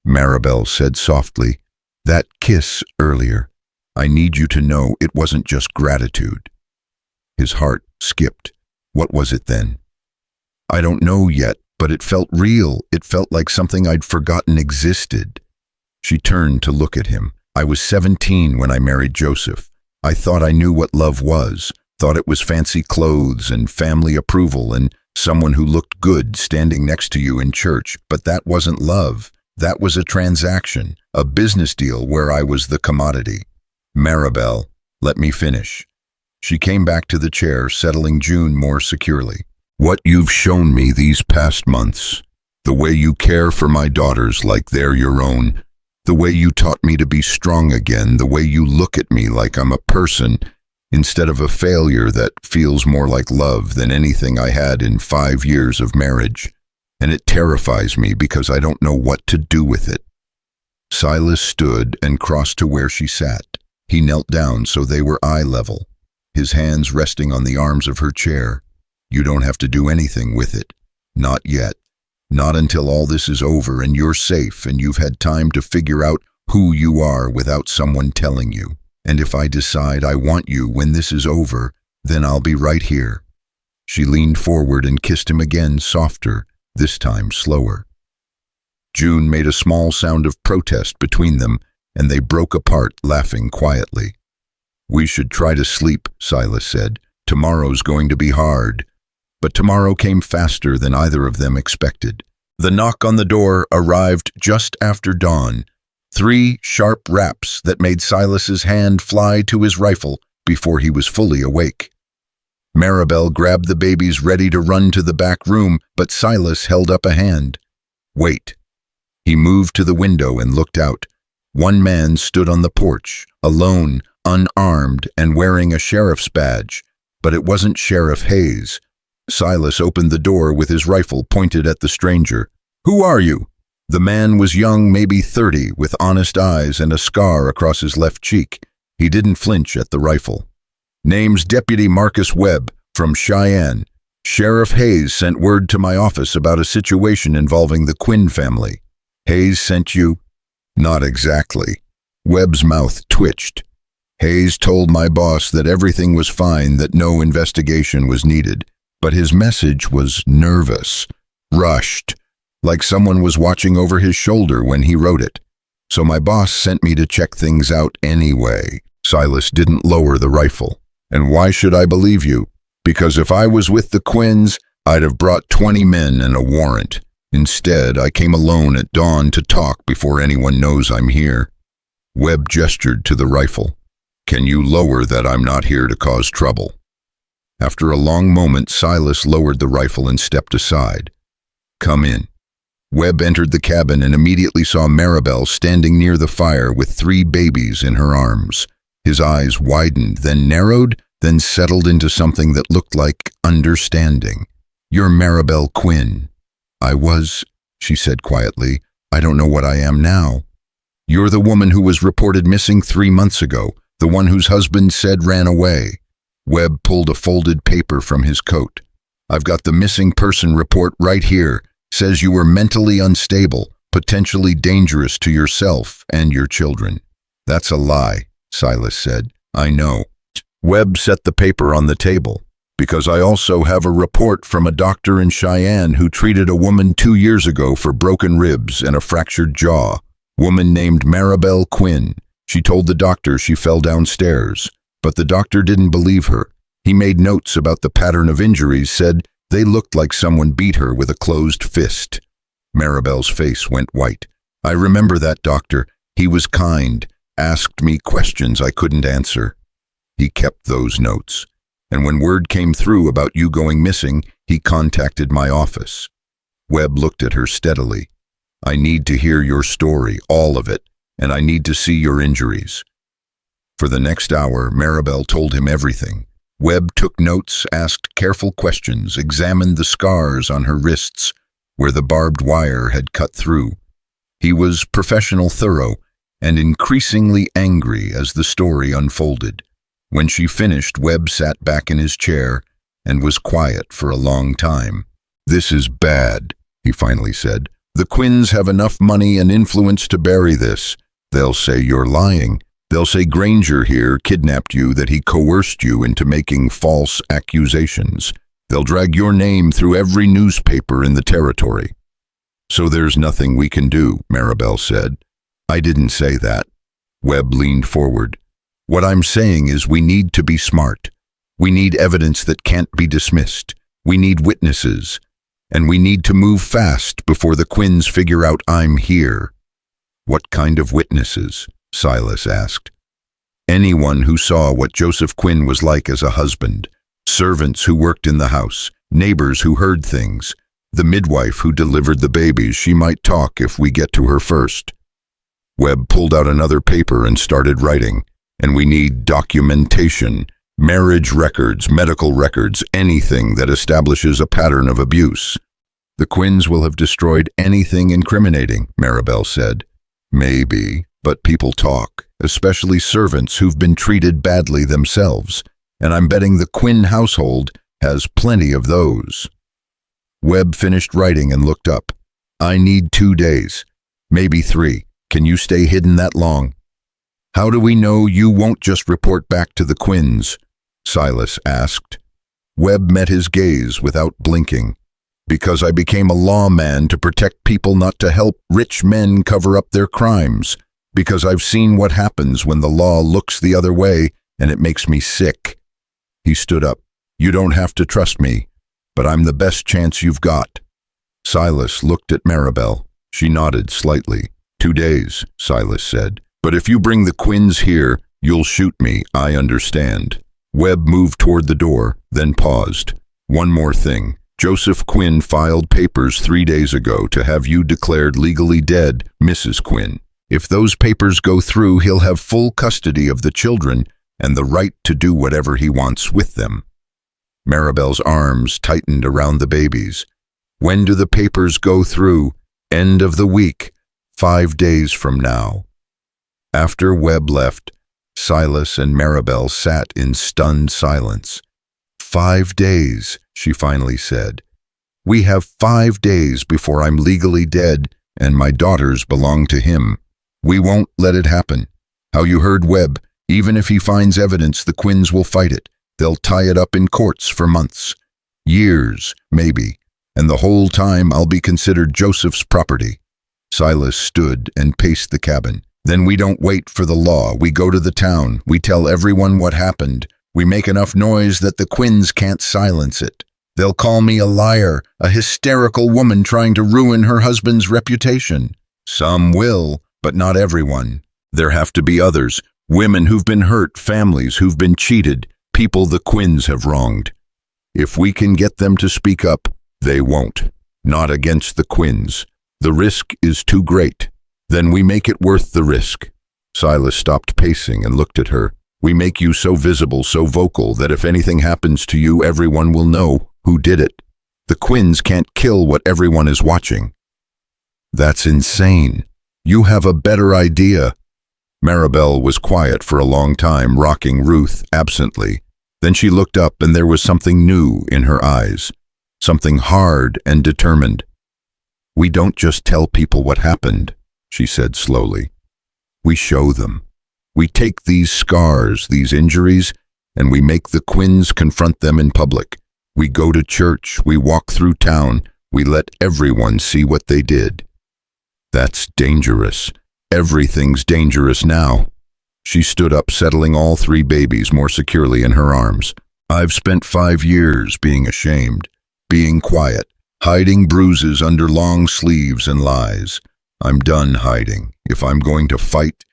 Marabel said softly, "that kiss earlier, I need you to know it wasn't just gratitude." His heart skipped. What was it then? "I don't know yet, but it felt real. It felt like something I'd forgotten existed." She turned to look at him. "I was 17 when I married Joseph. I thought I knew what love was, thought it was fancy clothes and family approval and someone who looked good standing next to you in church, but that wasn't love. That was a transaction, a business deal where I was the commodity." "Marabel, let me finish." She came back to the chair, settling June more securely. "What you've shown me these past months, the way you care for my daughters like they're your own, the way you taught me to be strong again, the way you look at me like I'm a person instead of a failure that feels more like love than anything I had in 5 years of marriage. And it terrifies me because I don't know what to do with it." Silas stood and crossed to where she sat. He knelt down so they were eye level, his hands resting on the arms of her chair. "You don't have to do anything with it. Not yet. Not until all this is over and you're safe and you've had time to figure out who you are without someone telling you. And if I decide I want you when this is over, then I'll be right here." She leaned forward and kissed him again, softer, this time slower. June made a small sound of protest between them, and they broke apart, laughing quietly. "We should try to sleep," Silas said. "Tomorrow's going to be hard." But tomorrow came faster than either of them expected. The knock on the door arrived just after dawn. 3 sharp raps that made Silas's hand fly to his rifle before he was fully awake. Marabel grabbed the babies, ready to run to the back room, but Silas held up a hand. "Wait." He moved to the window and looked out. One man stood on the porch, alone, unarmed, and wearing a sheriff's badge, but it wasn't Sheriff Hayes. Silas opened the door with his rifle pointed at the stranger. "Who are you?" The man was young, maybe 30, with honest eyes and a scar across his left cheek. He didn't flinch at the rifle. "Name's Deputy Marcus Webb, from Cheyenne. Sheriff Hayes sent word to my office about a situation involving the Quinn family." "Hayes sent you?" "Not exactly." Webb's mouth twitched. "Hayes told my boss that everything was fine, that no investigation was needed. But his message was nervous, rushed, like someone was watching over his shoulder when he wrote it. So my boss sent me to check things out anyway." Silas didn't lower the rifle. "And why should I believe you? Because if I was with the Quinns, I'd have brought 20 men and a warrant. Instead, I came alone at dawn to talk before anyone knows I'm here." Webb gestured to the rifle. "Can you lower that I'm not here to cause trouble?" After a long moment, Silas lowered the rifle and stepped aside. "Come in." Webb entered the cabin and immediately saw Marabel standing near the fire with 3 babies in her arms. His eyes widened, then narrowed, then settled into something that looked like understanding. "You're Marabel Quinn." "I was," she said quietly. "I don't know what I am now." "You're the woman who was reported missing 3 months ago, the one whose husband said ran away." Webb pulled a folded paper from his coat. "I've got the missing person report right here. Says you were mentally unstable, potentially dangerous to yourself and your children." "That's a lie," Silas said. "I know." Webb set the paper on the table. "Because I also have a report from a doctor in Cheyenne who treated a woman 2 years ago for broken ribs and a fractured jaw. Woman named Marabel Quinn. She told the doctor she fell downstairs. But the doctor didn't believe her. He made notes about the pattern of injuries, said they looked like someone beat her with a closed fist." Marabel's face went white. "I remember that doctor. He was kind, asked me questions I couldn't answer. He kept those notes. And when word came through about you going missing, he contacted my office." Webb looked at her steadily. "I need to hear your story, all of it, and I need to see your injuries." For the next hour, Marabel told him everything. Webb took notes, asked careful questions, examined the scars on her wrists where the barbed wire had cut through. He was professional, thorough, and increasingly angry as the story unfolded. When she finished, Webb sat back in his chair and was quiet for a long time. "This is bad," he finally said. "The Quinns have enough money and influence to bury this. They'll say you're lying. They'll say Granger here kidnapped you, that he coerced you into making false accusations. They'll drag your name through every newspaper in the territory." "So there's nothing we can do," Marabel said. "I didn't say that." Webb leaned forward. "What I'm saying is we need to be smart. We need evidence that can't be dismissed. We need witnesses. And we need to move fast before the Quinns figure out I'm here." "What kind of witnesses?" Silas asked. "Anyone who saw what Joseph Quinn was like as a husband, servants who worked in the house, neighbors who heard things, the midwife who delivered the babies. She might talk if we get to her first." Webb pulled out another paper and started writing. "And we need documentation, marriage records, medical records, anything that establishes a pattern of abuse." "The Quinns will have destroyed anything incriminating," Marabel said. "Maybe. But people talk, especially servants who've been treated badly themselves, and I'm betting the Quinn household has plenty of those." Webb finished writing and looked up. "I need 2 days, maybe 3. Can you stay hidden that long?" How do we know you won't just report back to the Quinns? Silas asked. Webb met his gaze without blinking. Because I became a lawman to protect people, not to help rich men cover up their crimes. Because I've seen what happens when the law looks the other way, and it makes me sick. He stood up. You don't have to trust me, but I'm the best chance you've got. Silas looked at Marabel. She nodded slightly. 2 days, Silas said. But if you bring the Quinns here, you'll shoot me, I understand. Webb moved toward the door, then paused. One more thing. Joseph Quinn filed papers 3 days ago to have you declared legally dead, Mrs. Quinn. If those papers go through, he'll have full custody of the children and the right to do whatever he wants with them. Marabel's arms tightened around the babies. When do the papers go through? End of the week, 5 days from now. After Webb left, Silas and Marabel sat in stunned silence. 5 days, she finally said. We have 5 days before I'm legally dead, and my daughters belong to him. We won't let it happen. How you heard Webb, even if he finds evidence, the Quinns will fight it. They'll tie it up in courts for months. Years, maybe. And the whole time I'll be considered Joseph's property. Silas stood and paced the cabin. Then we don't wait for the law. We go to the town. We tell everyone what happened. We make enough noise that the Quinns can't silence it. They'll call me a liar, a hysterical woman trying to ruin her husband's reputation. Some will, but not everyone. There have to be others. Women who've been hurt, families who've been cheated, people the Quinns have wronged. If we can get them to speak up, they won't. Not against the Quinns. The risk is too great. Then we make it worth the risk. Silas stopped pacing and looked at her. We make you so visible, so vocal, that if anything happens to you, everyone will know who did it. The Quinns can't kill what everyone is watching. That's insane. You have a better idea. Marabel was quiet for a long time, rocking Ruth absently. Then she looked up, and there was something new in her eyes. Something hard and determined. We don't just tell people what happened, she said slowly. We show them. We take these scars, these injuries, and we make the Quinns confront them in public. We go to church, we walk through town, we let everyone see what they did. That's dangerous. Everything's dangerous now. She stood up, settling all 3 babies more securely in her arms. I've spent 5 years being ashamed, being quiet, hiding bruises under long sleeves and lies. I'm done hiding. If I'm going to fight,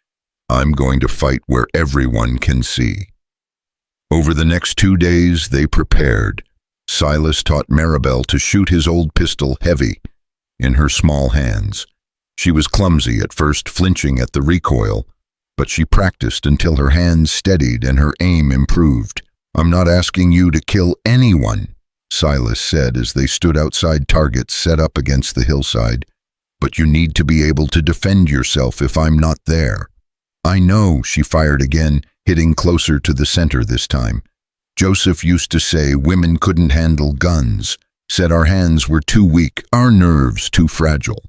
I'm going to fight where everyone can see. Over the next 2 days, they prepared. Silas taught Marabel to shoot his old pistol heavy in her small hands. She was clumsy at first, flinching at the recoil, but she practiced until her hands steadied and her aim improved. I'm not asking you to kill anyone, Silas said as they stood outside targets set up against the hillside, but you need to be able to defend yourself if I'm not there. I know, she fired again, hitting closer to the center this time. Joseph used to say women couldn't handle guns, said our hands were too weak, our nerves too fragile.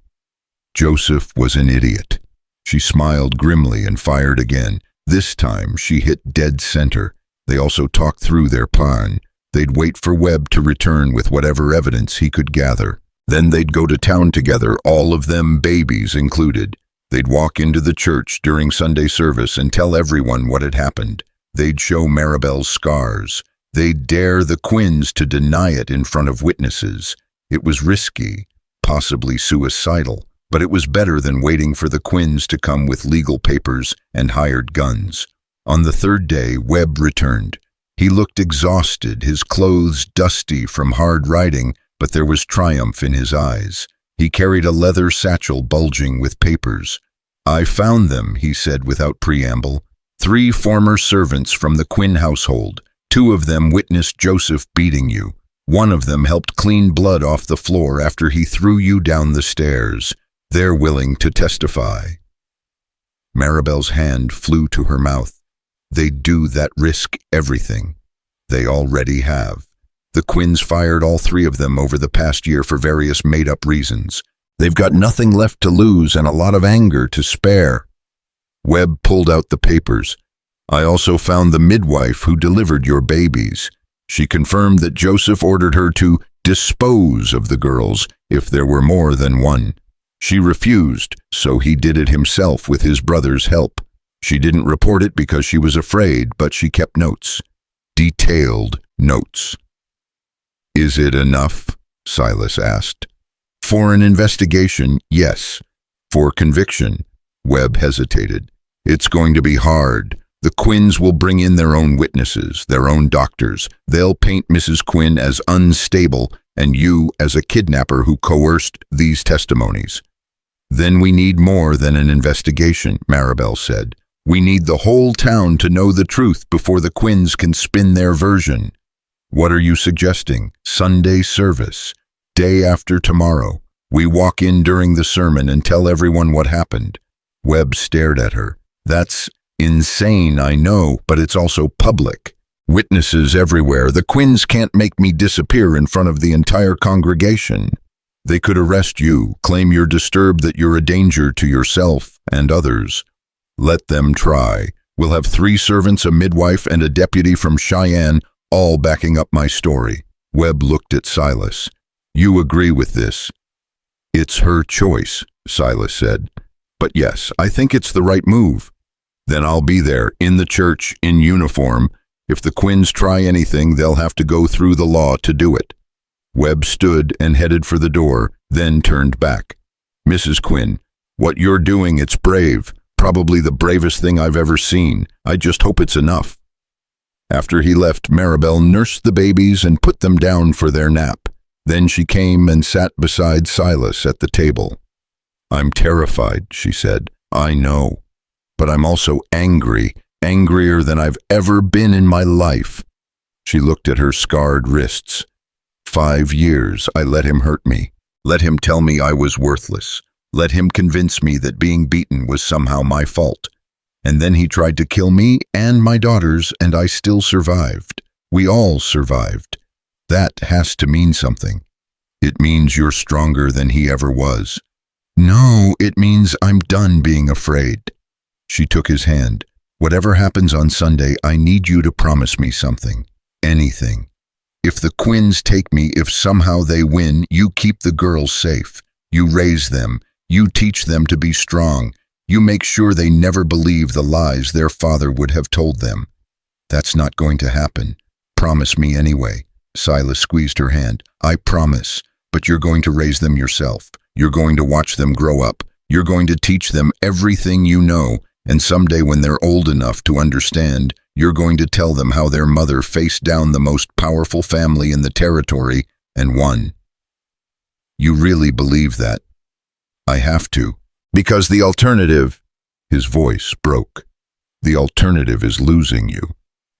Joseph was an idiot. She smiled grimly and fired again. This time she hit dead center. They also talked through their plan. They'd wait for Webb to return with whatever evidence he could gather. Then they'd go to town together, all of them, babies included. They'd walk into the church during Sunday service and tell everyone what had happened. They'd show Marabel's scars. They'd dare the Quinns to deny it in front of witnesses. It was risky, possibly suicidal, but it was better than waiting for the Quinns to come with legal papers and hired guns. On the 3rd day, Webb returned. He looked exhausted, his clothes dusty from hard riding, but there was triumph in his eyes. He carried a leather satchel bulging with papers. I found them, he said without preamble. 3 former servants from the Quinn household. 2 of them witnessed Joseph beating you. 1 of them helped clean blood off the floor after he threw you down the stairs. They're willing to testify. Marabel's hand flew to her mouth. They'd do that, risk everything. They already have. The Quinns fired all 3 of them over the past year for various made-up reasons. They've got nothing left to lose and a lot of anger to spare. Webb pulled out the papers. I also found the midwife who delivered your babies. She confirmed that Joseph ordered her to dispose of the girls if there were more than one. She refused, so he did it himself with his brother's help. She didn't report it because she was afraid, but she kept notes. Detailed notes. Is it enough? Silas asked. For an investigation, yes. For conviction, Webb hesitated. It's going to be hard. The Quinns will bring in their own witnesses, their own doctors. They'll paint Mrs. Quinn as unstable and you as a kidnapper who coerced these testimonies. Then we need more than an investigation, Marabel said. We need the whole town to know the truth before the Quinns can spin their version. What are you suggesting? Sunday service. Day after tomorrow. We walk in during the sermon and tell everyone what happened. Webb stared at her. That's insane, I know, but it's also public. Witnesses everywhere. The Quinns can't make me disappear in front of the entire congregation. They could arrest you, claim you're disturbed, that you're a danger to yourself and others. Let them try. We'll have 3 servants, a midwife, and a deputy from Cheyenne, all backing up my story. Webb looked at Silas. You agree with this? It's her choice, Silas said. But yes, I think it's the right move. Then I'll be there, in the church, in uniform. If the Quinns try anything, they'll have to go through the law to do it. Webb stood and headed for the door, then turned back. Mrs. Quinn, what you're doing, it's brave. Probably the bravest thing I've ever seen. I just hope it's enough. After he left, Marabel nursed the babies and put them down for their nap. Then she came and sat beside Silas at the table. I'm terrified, she said. I know. But I'm also angry, angrier than I've ever been in my life. She looked at her scarred wrists. 5 years I let him hurt me. Let him tell me I was worthless. Let him convince me that being beaten was somehow my fault. And then he tried to kill me and my daughters, and I still survived. We all survived. That has to mean something. It means you're stronger than he ever was. No, it means I'm done being afraid. She took his hand. Whatever happens on Sunday, I need you to promise me something. Anything. If the Quinns take me, if somehow they win, you keep the girls safe. You raise them. You teach them to be strong. You make sure they never believe the lies their father would have told them. That's not going to happen. Promise me anyway. Silas squeezed her hand. I promise, but you're going to raise them yourself. You're going to watch them grow up. You're going to teach them everything you know, and someday when they're old enough to understand, you're going to tell them how their mother faced down the most powerful family in the territory and won. You really believe that? I have to. Because the alternative, his voice broke. The alternative is losing you.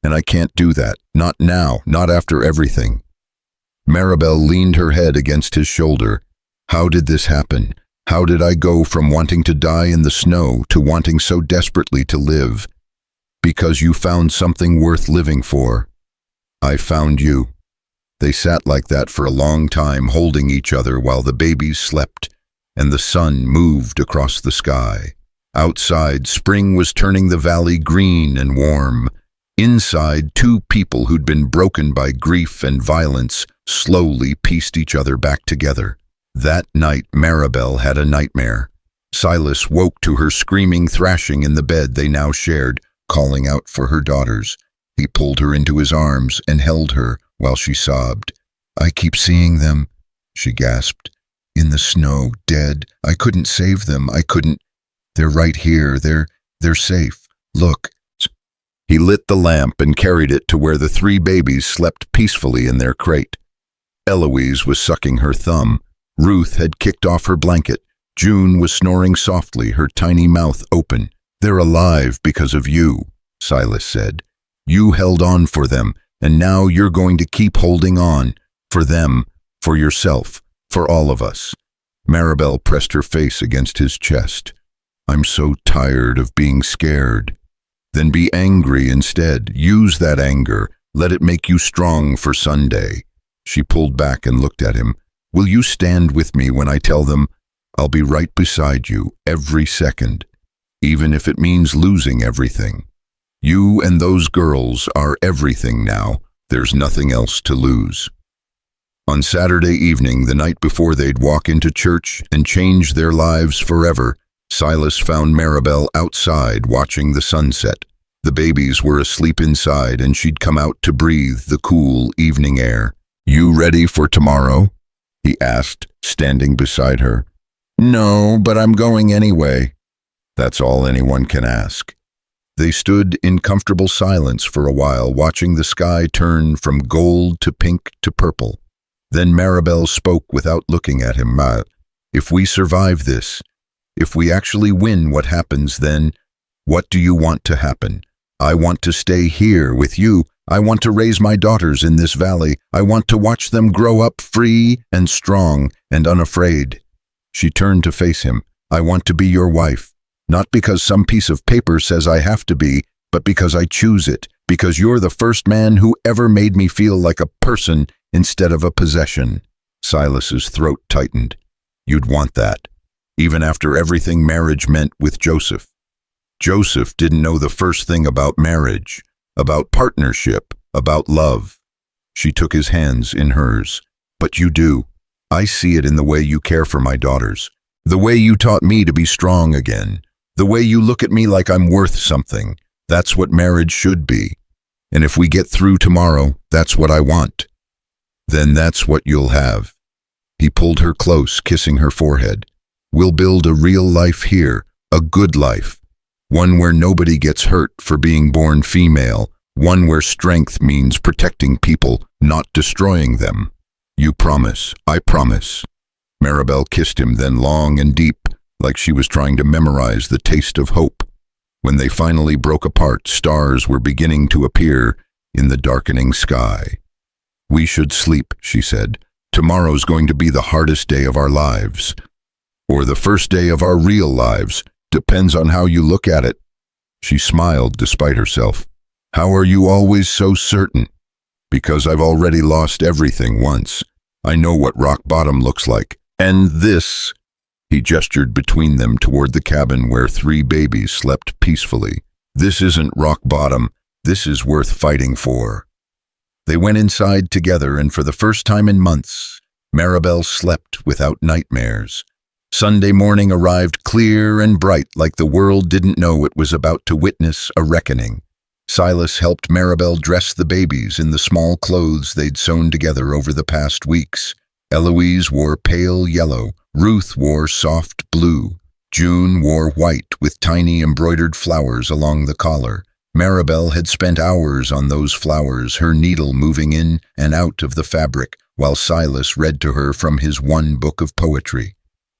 And I can't do that. Not now, not after everything. Marabel leaned her head against his shoulder. How did this happen? How did I go from wanting to die in the snow to wanting so desperately to live? Because you found something worth living for. I found you. They sat like that for a long time, holding each other while the babies slept, and the sun moved across the sky. Outside, spring was turning the valley green and warm. Inside, 2 people who'd been broken by grief and violence slowly pieced each other back together. That night, Marabel had a nightmare. Silas woke to her screaming, thrashing in the bed they now shared, calling out for her daughters. He pulled her into his arms and held her while she sobbed. I keep seeing them, she gasped. In the snow, dead. I couldn't save them. I couldn't. They're right here. They're safe. Look. He lit the lamp and carried it to where the 3 babies slept peacefully in their crate. Eloise was sucking her thumb. Ruth had kicked off her blanket. June was snoring softly, her tiny mouth open. They're alive because of you, Silas said. You held on for them, and now you're going to keep holding on. For them, for yourself, for all of us. Marabel pressed her face against his chest. I'm so tired of being scared. Then be angry instead. Use that anger. Let it make you strong for Sunday. She pulled back and looked at him. Will you stand with me when I tell them? I'll be right beside you every second. even if it means losing everything. You and those girls are everything now. There's nothing else to lose." On Saturday evening, the night before they'd walk into church and change their lives forever, Silas found Marabel outside watching the sunset. The babies were asleep inside, and she'd come out to breathe the cool evening air. "You ready for tomorrow?" he asked, standing beside her. "No, but I'm going anyway." That's all anyone can ask. They stood in comfortable silence for a while, watching the sky turn from gold to pink to purple. Then Marabel spoke without looking at him. "If we survive this, if we actually win, what happens then? What do you want to happen?" "I want to stay here with you. I want to raise my daughters in this valley. I want to watch them grow up free and strong and unafraid." She turned to face him. "I want to be your wife, not because some piece of paper says I have to be, but because I choose it, because you're the first man who ever made me feel like a person instead of a possession." Silas's throat tightened. You'd want that, even after everything marriage meant with Joseph. Joseph didn't know the first thing about marriage, about partnership, about love. She took his hands in hers. "But you do. I see it in the way you care for my daughters, the way you taught me to be strong again, the way you look at me like I'm worth something. That's what marriage should be. And if we get through tomorrow, that's what I want. Then that's what you'll have." He pulled her close, kissing her forehead. "We'll build a real life here, a good life. One where nobody gets hurt for being born female, one where strength means protecting people, not destroying them. You promise?" "I promise." Marabel kissed him, then long and deep, like she was trying to memorize the taste of hope. When they finally broke apart, stars were beginning to appear in the darkening sky. "We should sleep," she said. "Tomorrow's going to be the hardest day of our lives. Or the first day of our real lives. Depends on how you look at it." She smiled despite herself. "How are you always so certain?" "Because I've already lost everything once. I know what rock bottom looks like. And this," he gestured between them toward the cabin where 3 babies slept peacefully. "This isn't rock bottom. This is worth fighting for." They went inside together, and for the first time in months, Marabel slept without nightmares. Sunday morning arrived clear and bright, like the world didn't know it was about to witness a reckoning. Silas helped Marabel dress the babies in the small clothes they'd sewn together over the past weeks. Eloise wore pale yellow, Ruth wore soft blue, June wore white with tiny embroidered flowers along the collar. Marabel had spent hours on those flowers, her needle moving in and out of the fabric, while Silas read to her from his one book of poetry.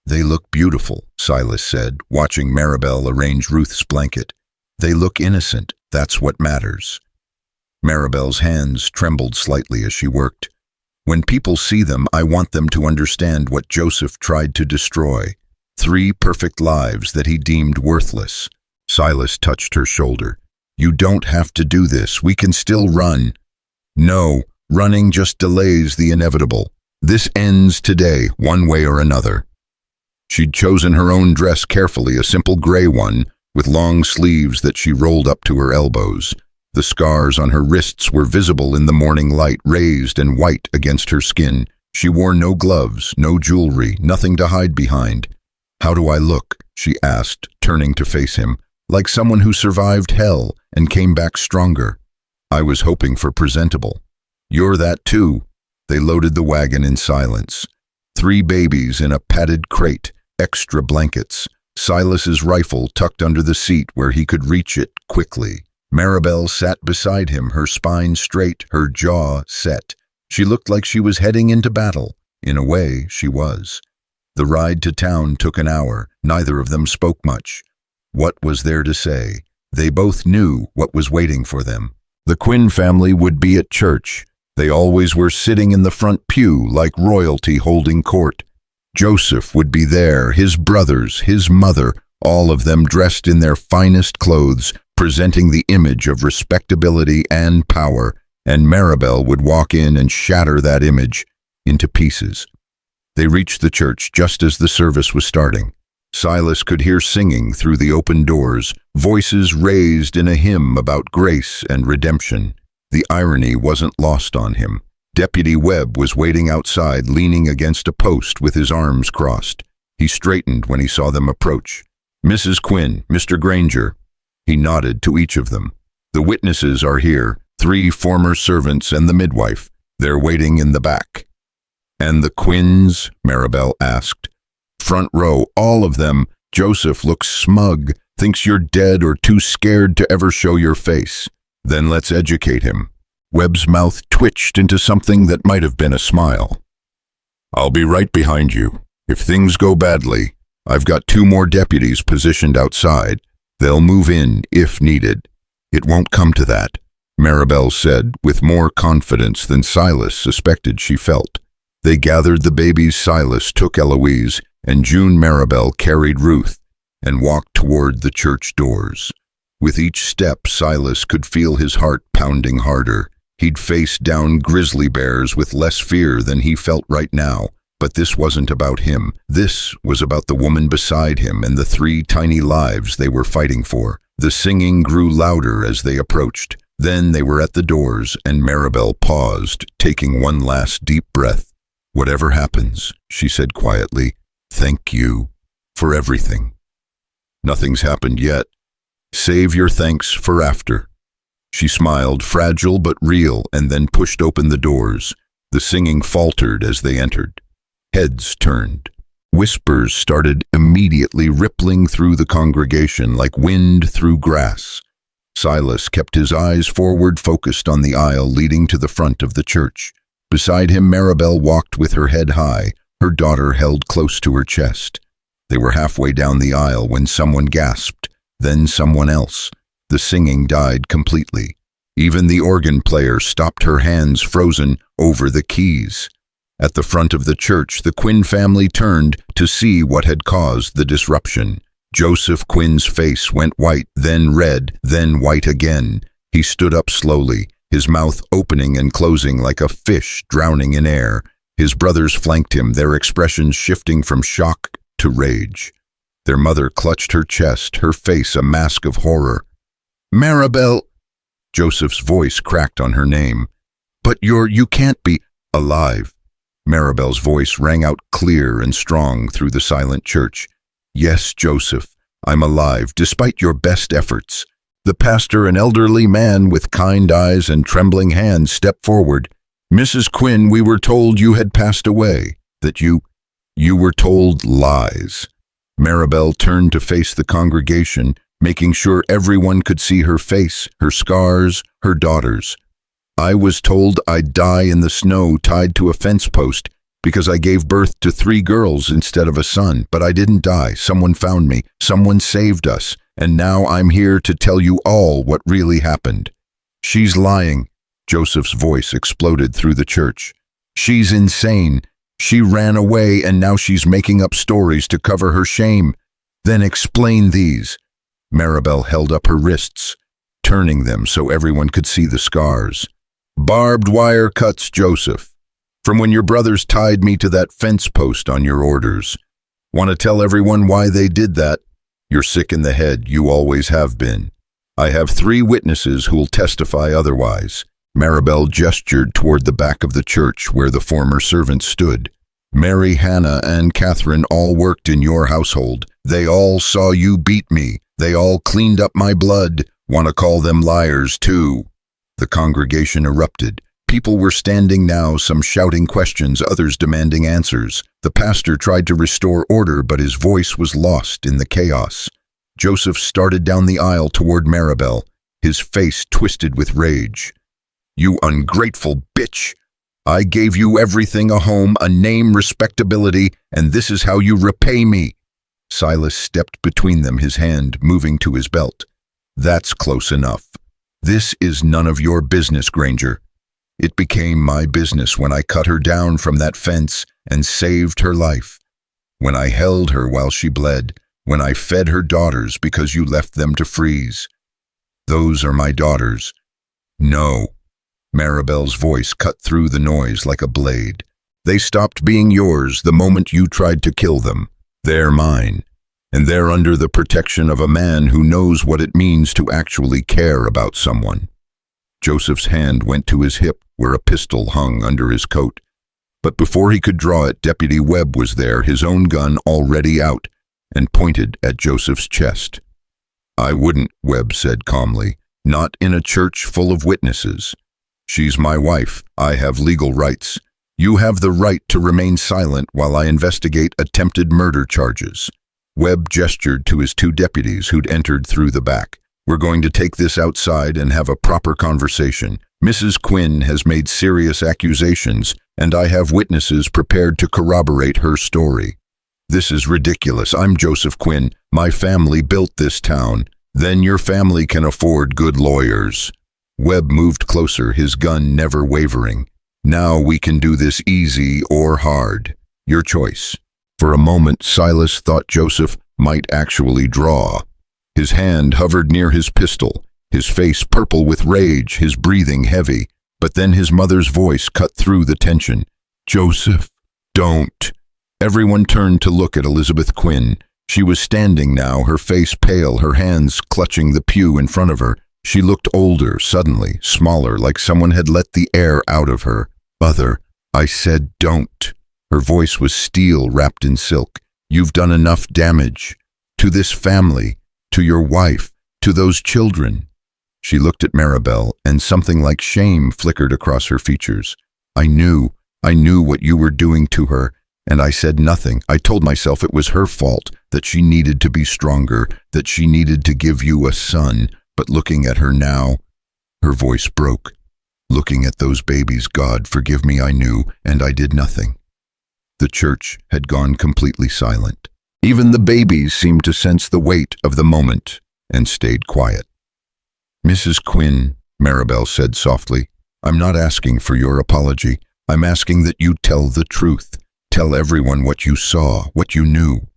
"They look beautiful," Silas said, watching Marabel arrange Ruth's blanket. "They look innocent. That's what matters." Marabel's hands trembled slightly as she worked. "When people see them, I want them to understand what Joseph tried to destroy. 3 perfect lives that he deemed worthless." Silas touched her shoulder. "You don't have to do this. We can still run." "No, running just delays the inevitable. This ends today, one way or another." She'd chosen her own dress carefully, a simple gray one, with long sleeves that she rolled up to her elbows. The scars on her wrists were visible in the morning light, raised and white against her skin. She wore no gloves, no jewelry, nothing to hide behind. "How do I look?" she asked, turning to face him. "Like someone who survived hell and came back stronger." "I was hoping for presentable." "You're that too." They loaded the wagon in silence. 3 babies in a padded crate, extra blankets. Silas's rifle tucked under the seat where he could reach it quickly. Marabel sat beside him, her spine straight, her jaw set. She looked like she was heading into battle. In a way, she was. The ride to town took an hour. Neither of them spoke much. What was there to say? They both knew what was waiting for them. The Quinn family would be at church. They always were, sitting in the front pew like royalty holding court. Joseph would be there, his brothers, his mother, all of them dressed in their finest clothes, presenting the image of respectability and power, and Marabel would walk in and shatter that image into pieces. They reached the church just as the service was starting. Silas could hear singing through the open doors, voices raised in a hymn about grace and redemption. The irony wasn't lost on him. Deputy Webb was waiting outside, leaning against a post with his arms crossed. He straightened when he saw them approach. "Mrs. Quinn, Mr. Granger." He nodded to each of them. "The witnesses are here, 3 former servants and the midwife. They're waiting in the back." "And the Quinns?" Marabel asked. "Front row, all of them." Joseph looks smug, thinks you're dead or too scared to ever show your face. "Then let's educate him." Webb's mouth twitched into something that might have been a smile. "I'll be right behind you. If things go badly, I've got 2 more deputies positioned outside. They'll move in if needed." "It won't come to that," Marabel said, with more confidence than Silas suspected she felt. They gathered the babies. Silas took Eloise, and June Marabel carried Ruth, and walked toward the church doors. With each step, Silas could feel his heart pounding harder. He'd faced down grizzly bears with less fear than he felt right now, but this wasn't about him. This was about the woman beside him and the 3 tiny lives they were fighting for. The singing grew louder as they approached. Then they were at the doors, and Marabel paused, taking one last deep breath. "Whatever happens," she said quietly, "thank you for everything. Nothing's happened yet. Save your thanks for after." She smiled, fragile but real, and then pushed open the doors. The singing faltered as they entered. Heads turned. Whispers started immediately, rippling through the congregation like wind through grass. Silas kept his eyes forward, focused on the aisle leading to the front of the church. Beside him, Marabel walked with her head high, her daughter held close to her chest. They were halfway down the aisle when someone gasped, then someone else. The singing died completely. Even the organ player stopped, her hands frozen over the keys. At the front of the church, the Quinn family turned to see what had caused the disruption. Joseph Quinn's face went white, then red, then white again. He stood up slowly, his mouth opening and closing like a fish drowning in air. His brothers flanked him, their expressions shifting from shock to rage. Their mother clutched her chest, her face a mask of horror. "Marabel!" Joseph's voice cracked on her name. "But you can't be alive." Marabel's voice rang out clear and strong through the silent church. "Yes, Joseph, I'm alive, despite your best efforts." The pastor, an elderly man with kind eyes and trembling hands, stepped forward. "Mrs. Quinn, we were told you had passed away, that you were told lies." Marabel turned to face the congregation, making sure everyone could see her face, her scars, her daughters. "I was told I'd die in the snow tied to a fence post because I gave birth to 3 girls instead of a son, but I didn't die. Someone found me, someone saved us, and now I'm here to tell you all what really happened." "She's lying." Joseph's voice exploded through the church. "She's insane. She ran away and now she's making up stories to cover her shame." "Then explain these." Marabel held up her wrists, turning them so everyone could see the scars. "Barbed wire cuts, Joseph, from when your brothers tied me to that fence post on your orders. Want to tell everyone why they did that? You're sick in the head, you always have been. I have 3 witnesses who'll testify otherwise." Marabel gestured toward the back of the church where the former servants stood. "Mary, Hannah, and Catherine all worked in your household. They all saw you beat me. They all cleaned up my blood. Want to call them liars, too." The congregation erupted. People were standing now, some shouting questions, others demanding answers. The pastor tried to restore order, but his voice was lost in the chaos. Joseph started down the aisle toward Marabel, his face twisted with rage. "You ungrateful bitch! I gave you everything, a home, a name, respectability, and this is how you repay me." Silas stepped between them, his hand moving to his belt. "That's close enough. This is none of your business, Granger. It became my business when I cut her down from that fence and saved her life. When I held her while she bled. When I fed her daughters because you left them to freeze. Those are my daughters." "No." Marabel's voice cut through the noise like a blade. "They stopped being yours the moment you tried to kill them. They're mine. and they're under the protection of a man who knows what it means to actually care about someone. Joseph's hand went to his hip where a pistol hung under his coat. But before he could draw it, Deputy Webb was there, his own gun already out, and pointed at Joseph's chest. "I wouldn't," Webb said calmly. "Not in a church full of witnesses. She's my wife. I have legal rights. You have the right to remain silent while I investigate attempted murder charges." Webb gestured to his two deputies who'd entered through the back. "We're going to take this outside and have a proper conversation. Mrs. Quinn has made serious accusations, and I have witnesses prepared to corroborate her story." "This is ridiculous. I'm Joseph Quinn. My family built this town. Then your family can afford good lawyers." Webb moved closer, his gun never wavering. "Now we can do this easy or hard. Your choice." For a moment, Silas thought Joseph might actually draw. His hand hovered near his pistol, his face purple with rage, his breathing heavy. But then his mother's voice cut through the tension. "Joseph, don't." Everyone turned to look at Elizabeth Quinn. She was standing now, her face pale, her hands clutching the pew in front of her. She looked older, suddenly, smaller, like someone had let the air out of her. "Mother, I said don't." Her voice was steel wrapped in silk. "You've done enough damage. To this family, to your wife, to those children." She looked at Marabel, and something like shame flickered across her features. I knew what you were doing to her, and I said nothing. I told myself it was her fault, that she needed to be stronger, that she needed to give you a son. But looking at her now," her voice broke. "Looking at those babies, God forgive me, I knew, and I did nothing." The church had gone completely silent. Even the babies seemed to sense the weight of the moment and stayed quiet. "Mrs. Quinn," Marabel said softly, "I'm not asking for your apology. I'm asking that you tell the truth. Tell everyone what you saw, what you knew."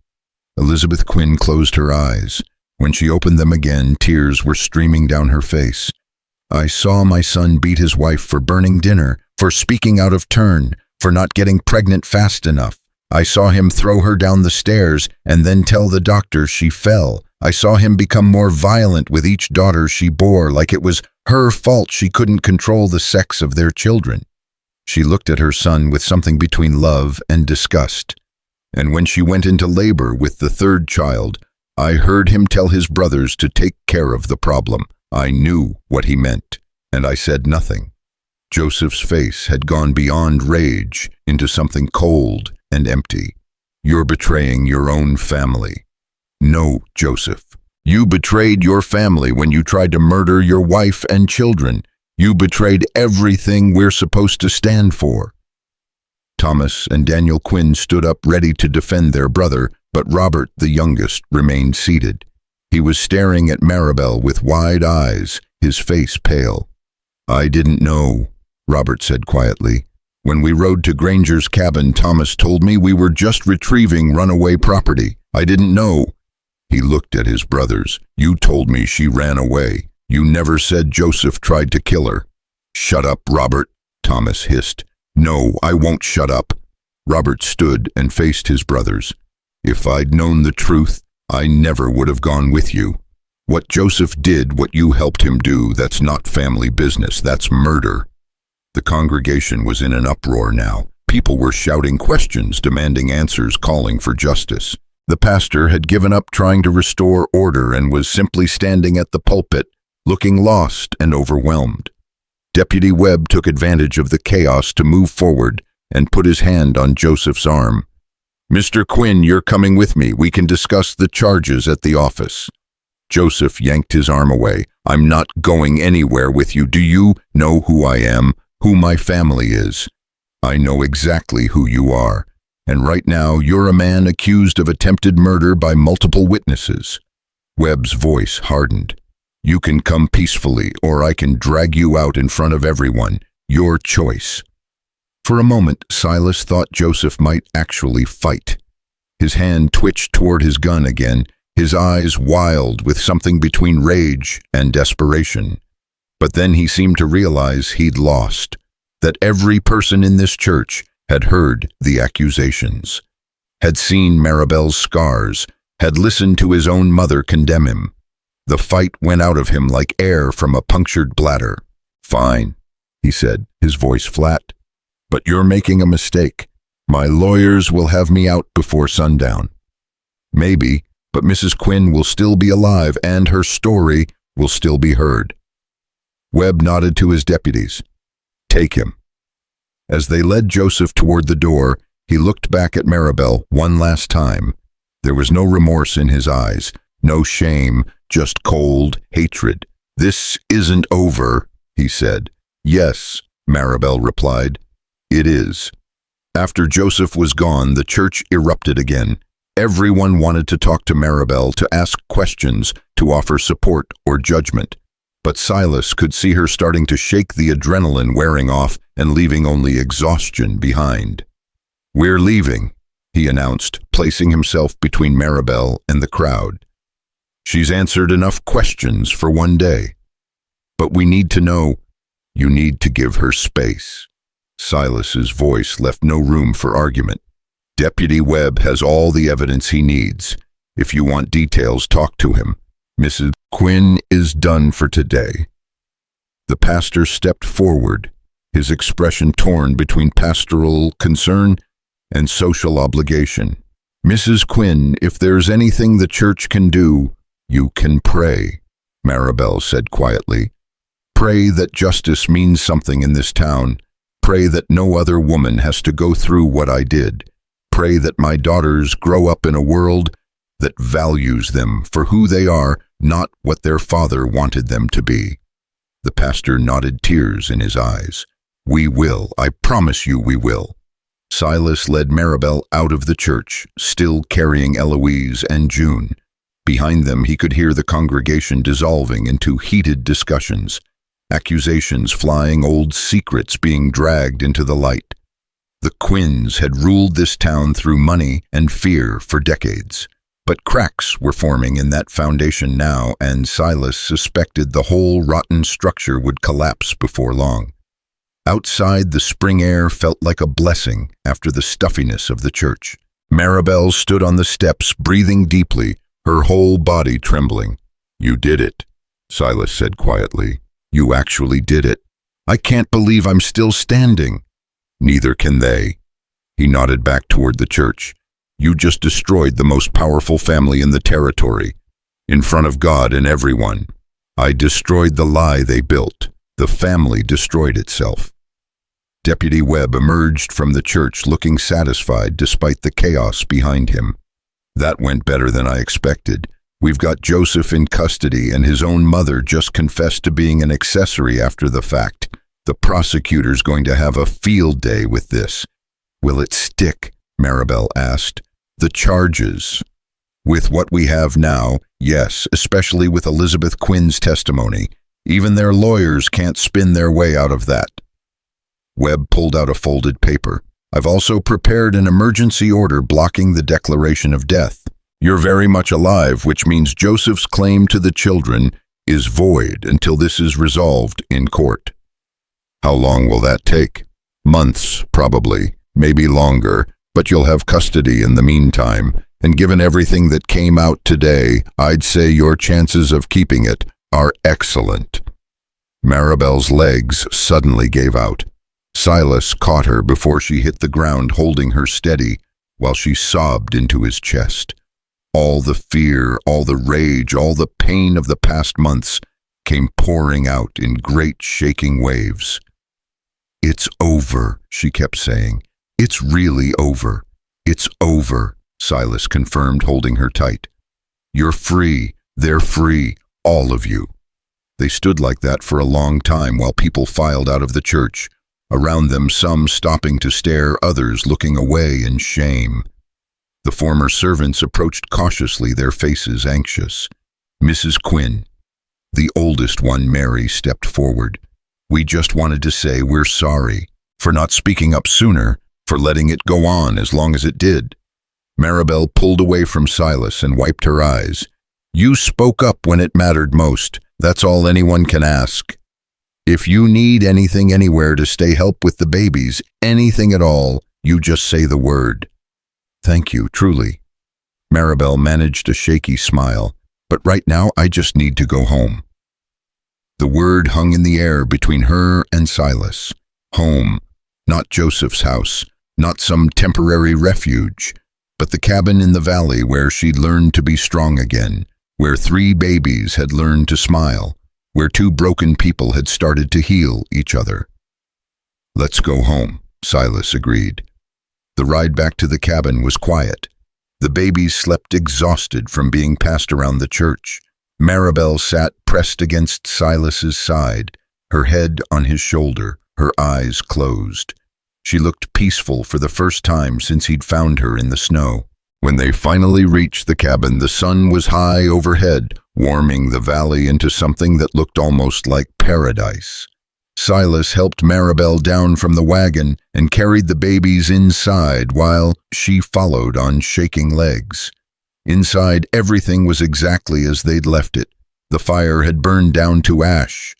Elizabeth Quinn closed her eyes. When she opened them again, tears were streaming down her face. "I saw my son beat his wife for burning dinner, for speaking out of turn, for not getting pregnant fast enough. I saw him throw her down the stairs and then tell the doctor she fell. I saw him become more violent with each daughter she bore, like it was her fault she couldn't control the sex of their children." She looked at her son with something between love and disgust. "And when she went into labor with the third child, I heard him tell his brothers to take care of the problem. I knew what he meant, and I said nothing." Joseph's face had gone beyond rage into something cold and empty. "You're betraying your own family." "No, Joseph. You betrayed your family when you tried to murder your wife and children. You betrayed everything we're supposed to stand for." Thomas and Daniel Quinn stood up ready to defend their brother, but Robert, the youngest, remained seated. He was staring at Marabel with wide eyes, his face pale. "I didn't know," Robert said quietly. "When we rode to Granger's cabin, Thomas told me we were just retrieving runaway property. I didn't know." He looked at his brothers. "You told me she ran away. You never said Joseph tried to kill her." "Shut up, Robert," Thomas hissed. "No, I won't shut up." Robert stood and faced his brothers. "If I'd known the truth, I never would have gone with you. What Joseph did, what you helped him do, that's not family business, that's murder." The congregation was in an uproar now. People were shouting questions, demanding answers, calling for justice. The pastor had given up trying to restore order and was simply standing at the pulpit, looking lost and overwhelmed. Deputy Webb took advantage of the chaos to move forward and put his hand on Joseph's arm. "Mr. Quinn, you're coming with me. We can discuss the charges at the office." Joseph yanked his arm away. "I'm not going anywhere with you. Do you know who I am, who my family is? I know exactly who you are. And right now, you're a man accused of attempted murder by multiple witnesses." Webb's voice hardened. "You can come peacefully, or I can drag you out in front of everyone. Your choice." For a moment, Silas thought Joseph might actually fight. His hand twitched toward his gun again, his eyes wild with something between rage and desperation. But then he seemed to realize he'd lost, that every person in this church had heard the accusations, had seen Marabel's scars, had listened to his own mother condemn him. The fight went out of him like air from a punctured bladder. "Fine," he said, his voice flat. "But you're making a mistake. My lawyers will have me out before sundown." "Maybe, but Mrs. Quinn will still be alive and her story will still be heard." Webb nodded to his deputies. "Take him." As they led Joseph toward the door, he looked back at Marabel one last time. There was no remorse in his eyes, no shame, just cold hatred. "This isn't over," he said. "Yes," Marabel replied. "It is." After Joseph was gone, the church erupted again. Everyone wanted to talk to Marabel, to ask questions, to offer support or judgment. But Silas could see her starting to shake, the adrenaline wearing off and leaving only exhaustion behind. "We're leaving," he announced, placing himself between Marabel and the crowd. "She's answered enough questions for one day. But we need to know, you need to give her space." Silas's voice left no room for argument. "Deputy Webb has all the evidence he needs. If you want details, talk to him. Mrs. Quinn is done for today." The pastor stepped forward, his expression torn between pastoral concern and social obligation. "Mrs. Quinn, if there's anything the church can do, you can pray," Marabel said quietly. "Pray that justice means something in this town. Pray that no other woman has to go through what I did. Pray that my daughters grow up in a world that values them for who they are, not what their father wanted them to be." The pastor nodded, tears in his eyes. "We will, I promise you we will." Silas led Marabel out of the church, still carrying Eloise and June. Behind them he could hear the congregation dissolving into heated discussions, accusations flying, old secrets being dragged into the light. The Quinns had ruled this town through money and fear for decades. But cracks were forming in that foundation now, and Silas suspected the whole rotten structure would collapse before long. Outside, the spring air felt like a blessing after the stuffiness of the church. Marabel stood on the steps, breathing deeply, her whole body trembling. "You did it," Silas said quietly. "You actually did it. I can't believe I'm still standing." "Neither can they." He nodded back toward the church. "You just destroyed the most powerful family in the territory, in front of God and everyone. I destroyed the lie they built. The family destroyed itself." Deputy Webb emerged from the church looking satisfied despite the chaos behind him. "That went better than I expected. We've got Joseph in custody, and his own mother just confessed to being an accessory after the fact. The prosecutor's going to have a field day with this." "Will it stick?" Marabel asked. "The charges?" "With what we have now, yes, especially with Elizabeth Quinn's testimony. Even their lawyers can't spin their way out of that." Webb pulled out a folded paper. "I've also prepared an emergency order blocking the declaration of death. You're very much alive, which means Joseph's claim to the children is void until this is resolved in court." "How long will that take?" "Months, probably, maybe longer, but you'll have custody in the meantime, and given everything that came out today, I'd say your chances of keeping it are excellent." Marabel's legs suddenly gave out. Silas caught her before she hit the ground, holding her steady while she sobbed into his chest. All the fear, all the rage, all the pain of the past months came pouring out in great shaking waves. "It's over," she kept saying. "It's really over. It's over," Silas confirmed, holding her tight. "You're free. They're free. All of you." They stood like that for a long time while people filed out of the church. Around them, some stopping to stare, others looking away in shame. The former servants approached cautiously, their faces anxious. Mrs. Quinn, the oldest one, Mary, stepped forward. "We just wanted to say we're sorry for not speaking up sooner, for letting it go on as long as it did." Marabel pulled away from Silas and wiped her eyes. "You spoke up when it mattered most. That's all anyone can ask. If you need anything anywhere to stay help with the babies, anything at all, you just say the word." "Thank you, truly." Marabel managed a shaky smile. But right now, I just need to go home. The word hung in the air between her and Silas. Home. Not Joseph's house. Not some temporary refuge. But the cabin in the valley where she'd learned to be strong again. Where 3 babies had learned to smile. Where 2 broken people had started to heal each other. Let's go home, Silas agreed. The ride back to the cabin was quiet. The babies slept exhausted from being passed around the church. Marabel sat pressed against Silas's side, her head on his shoulder, her eyes closed. She looked peaceful for the first time since he'd found her in the snow. When they finally reached the cabin, the sun was high overhead, warming the valley into something that looked almost like paradise. Silas helped Marabel down from the wagon and carried the babies inside while she followed on shaking legs. Inside, everything was exactly as they'd left it. The fire had burned down to ash.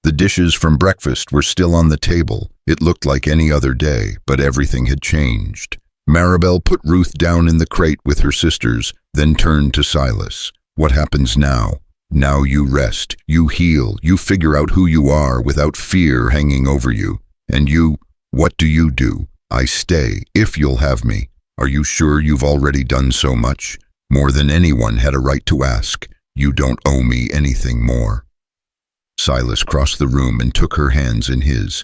The dishes from breakfast were still on the table. It looked like any other day, but everything had changed. Marabel put Ruth down in the crate with her sisters, then turned to Silas. What happens now? Now you rest, you heal, you figure out who you are without fear hanging over you. And you, what do you do? I stay, if you'll have me. Are you sure you've already done so much? More than anyone had a right to ask. You don't owe me anything more. Silas crossed the room and took her hands in his.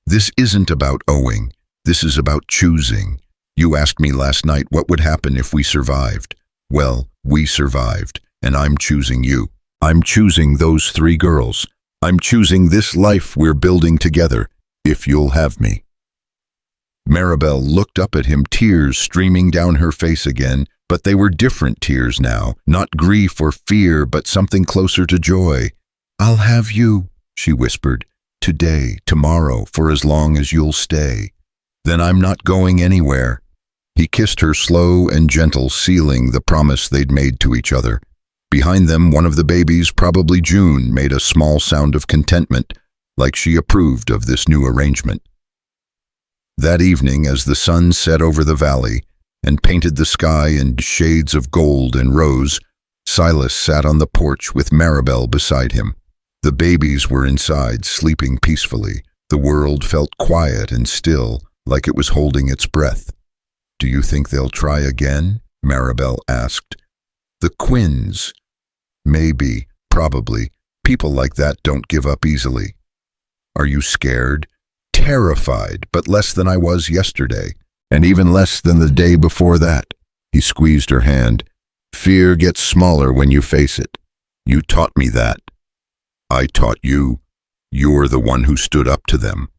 This isn't about owing. This is about choosing. You asked me last night what would happen if we survived. Well, we survived, and I'm choosing you. I'm choosing those 3 girls. I'm choosing this life we're building together, if you'll have me. Marabel looked up at him, tears streaming down her face again, but they were different tears now, not grief or fear, but something closer to joy. I'll have you, she whispered, today, tomorrow, for as long as you'll stay. Then I'm not going anywhere. He kissed her slow and gentle, sealing the promise they'd made to each other. Behind them, one of the babies, probably June, made a small sound of contentment, like she approved of this new arrangement. That evening, as the sun set over the valley and painted the sky in shades of gold and rose, Silas sat on the porch with Marabel beside him. The babies were inside, sleeping peacefully. The world felt quiet and still, like it was holding its breath. Do you think they'll try again? Marabel asked. The Quinns. Maybe, probably. People like that don't give up easily. Are you scared? Terrified, but less than I was yesterday, and even less than the day before that. He squeezed her hand. Fear gets smaller when you face it. You taught me that. I taught you. You're the one who stood up to them,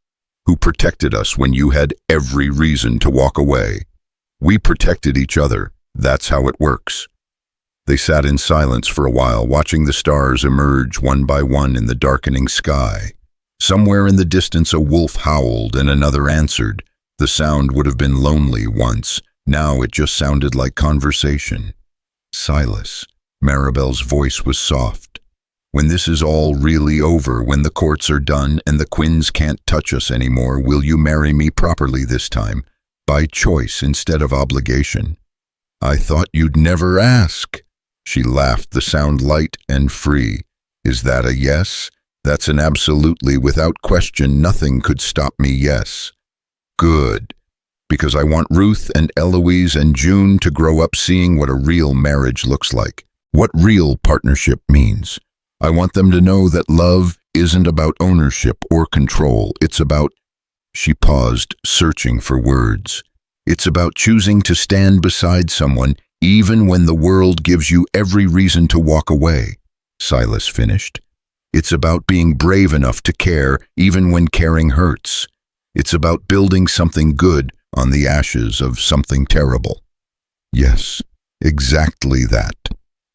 who protected us when you had every reason to walk away. We protected each other. That's how it works. They sat in silence for a while, watching the stars emerge one by one in the darkening sky. Somewhere in the distance a wolf howled and another answered. The sound would have been lonely once. Now it just sounded like conversation. Silas. Marabel's voice was soft. When this is all really over, when the courts are done and the Quinns can't touch us anymore, will you marry me properly this time? By choice instead of obligation. I thought you'd never ask. She laughed, the sound light and free. Is that a yes? That's an absolutely, without question. Nothing could stop me, yes. Good. Because I want Ruth and Eloise and June to grow up seeing what a real marriage looks like, what real partnership means. I want them to know that love isn't about ownership or control. It's about... She paused, searching for words. It's about choosing to stand beside someone even when the world gives you every reason to walk away, Silas finished. It's about being brave enough to care even when caring hurts. It's about building something good on the ashes of something terrible. Yes, exactly that.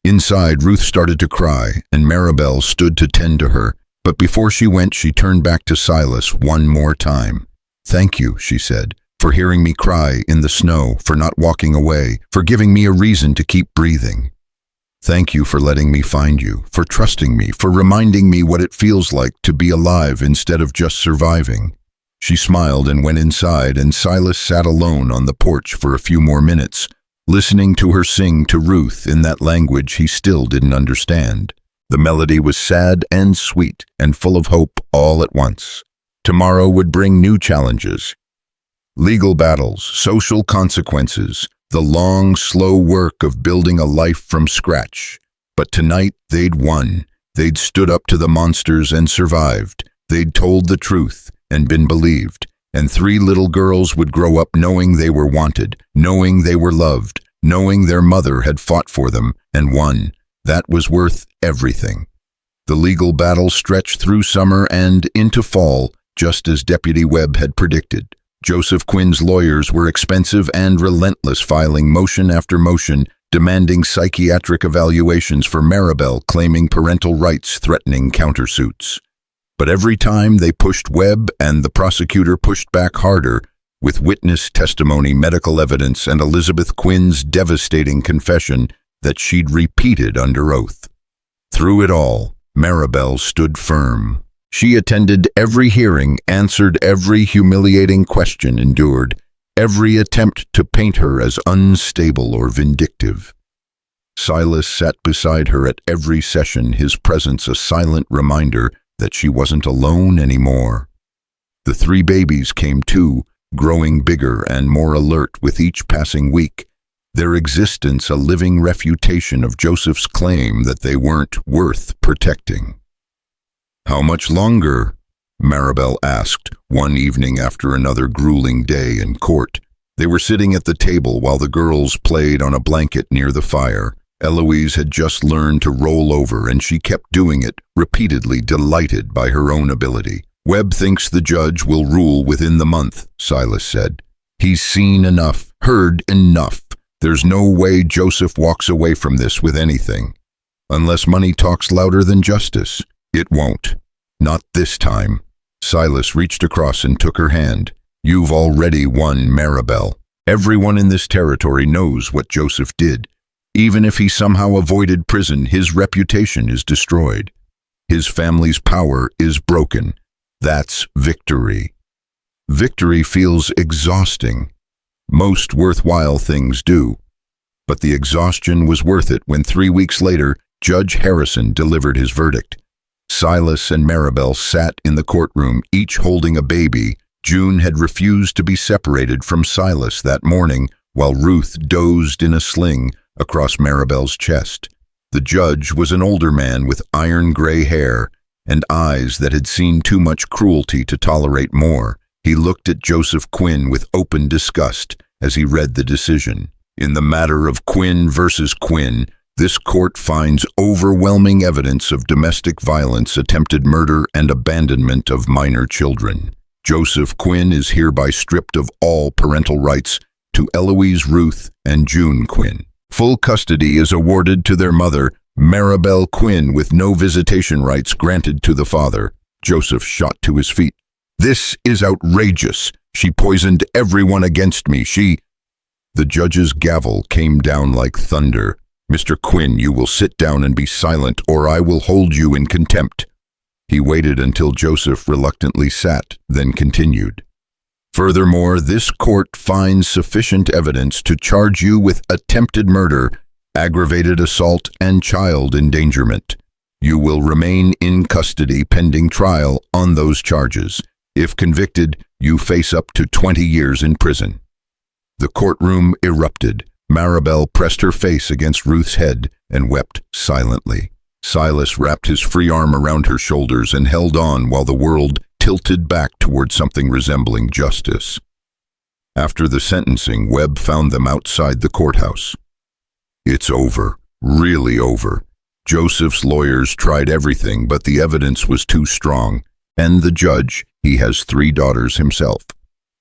Inside, Ruth started to cry, and Marabel stood to tend to her. But before she went, she turned back to Silas one more time. Thank you, she said, for hearing me cry in the snow, for not walking away, for giving me a reason to keep breathing. Thank you for letting me find you, for trusting me, for reminding me what it feels like to be alive instead of just surviving. She smiled and went inside, and Silas sat alone on the porch for a few more minutes, listening to her sing to Ruth in that language he still didn't understand. The melody was sad and sweet and full of hope all at once. Tomorrow would bring new challenges. Legal battles, social consequences, the long, slow work of building a life from scratch. But tonight they'd won. They'd stood up to the monsters and survived. They'd told the truth and been believed. And 3 little girls would grow up knowing they were wanted, knowing they were loved, knowing their mother had fought for them and won. That was worth everything. The legal battle stretched through summer and into fall, just as Deputy Webb had predicted. Joseph Quinn's lawyers were expensive and relentless, filing motion after motion, demanding psychiatric evaluations for Marabel, claiming parental rights, threatening countersuits. But every time they pushed Webb and the prosecutor pushed back harder, with witness testimony, medical evidence, and Elizabeth Quinn's devastating confession that she'd repeated under oath. Through it all, Marabel stood firm. She attended every hearing, answered every humiliating question, endured every attempt to paint her as unstable or vindictive. Silas sat beside her at every session, his presence a silent reminder that she wasn't alone anymore. The 3 babies came too, growing bigger and more alert with each passing week, their existence a living refutation of Joseph's claim that they weren't worth protecting. "How much longer?" Marabel asked one evening after another grueling day in court. They were sitting at the table while the girls played on a blanket near the fire. Eloise had just learned to roll over, and she kept doing it, repeatedly, delighted by her own ability. "Webb thinks the judge will rule within the month," Silas said. "He's seen enough, heard enough. There's no way Joseph walks away from this with anything. Unless money talks louder than justice. It won't. Not this time." Silas reached across and took her hand. "You've already won, Marabel. Everyone in this territory knows what Joseph did. Even if he somehow avoided prison, his reputation is destroyed. His family's power is broken. That's victory. Victory feels exhausting. Most worthwhile things do. But the exhaustion was worth it when 3 weeks later, Judge Harrison delivered his verdict. Silas and Marabel sat in the courtroom, each holding a baby. June had refused to be separated from Silas that morning, while Ruth dozed in a sling across Marabel's chest. The judge was an older man with iron gray hair and eyes that had seen too much cruelty to tolerate more. He looked at Joseph Quinn with open disgust as he read the decision. "In the matter of Quinn versus Quinn, this court finds overwhelming evidence of domestic violence, attempted murder, and abandonment of minor children. Joseph Quinn is hereby stripped of all parental rights to Eloise, Ruth, and June Quinn. Full custody is awarded to their mother, Marabel Quinn, with no visitation rights granted to the father." Joseph shot to his feet. "This is outrageous. She poisoned everyone against me. The judge's gavel came down like thunder. "Mr. Quinn, you will sit down and be silent, or I will hold you in contempt." He waited until Joseph reluctantly sat, then continued. "Furthermore, this court finds sufficient evidence to charge you with attempted murder, aggravated assault, and child endangerment. You will remain in custody pending trial on those charges. If convicted, you face up to 20 years in prison." The courtroom erupted. Marabel pressed her face against Ruth's head and wept silently. Silas wrapped his free arm around her shoulders and held on while the world tilted back toward something resembling justice. After the sentencing, Webb found them outside the courthouse. "It's over, really over. Joseph's lawyers tried everything, but the evidence was too strong. And the judge, he has 3 daughters himself.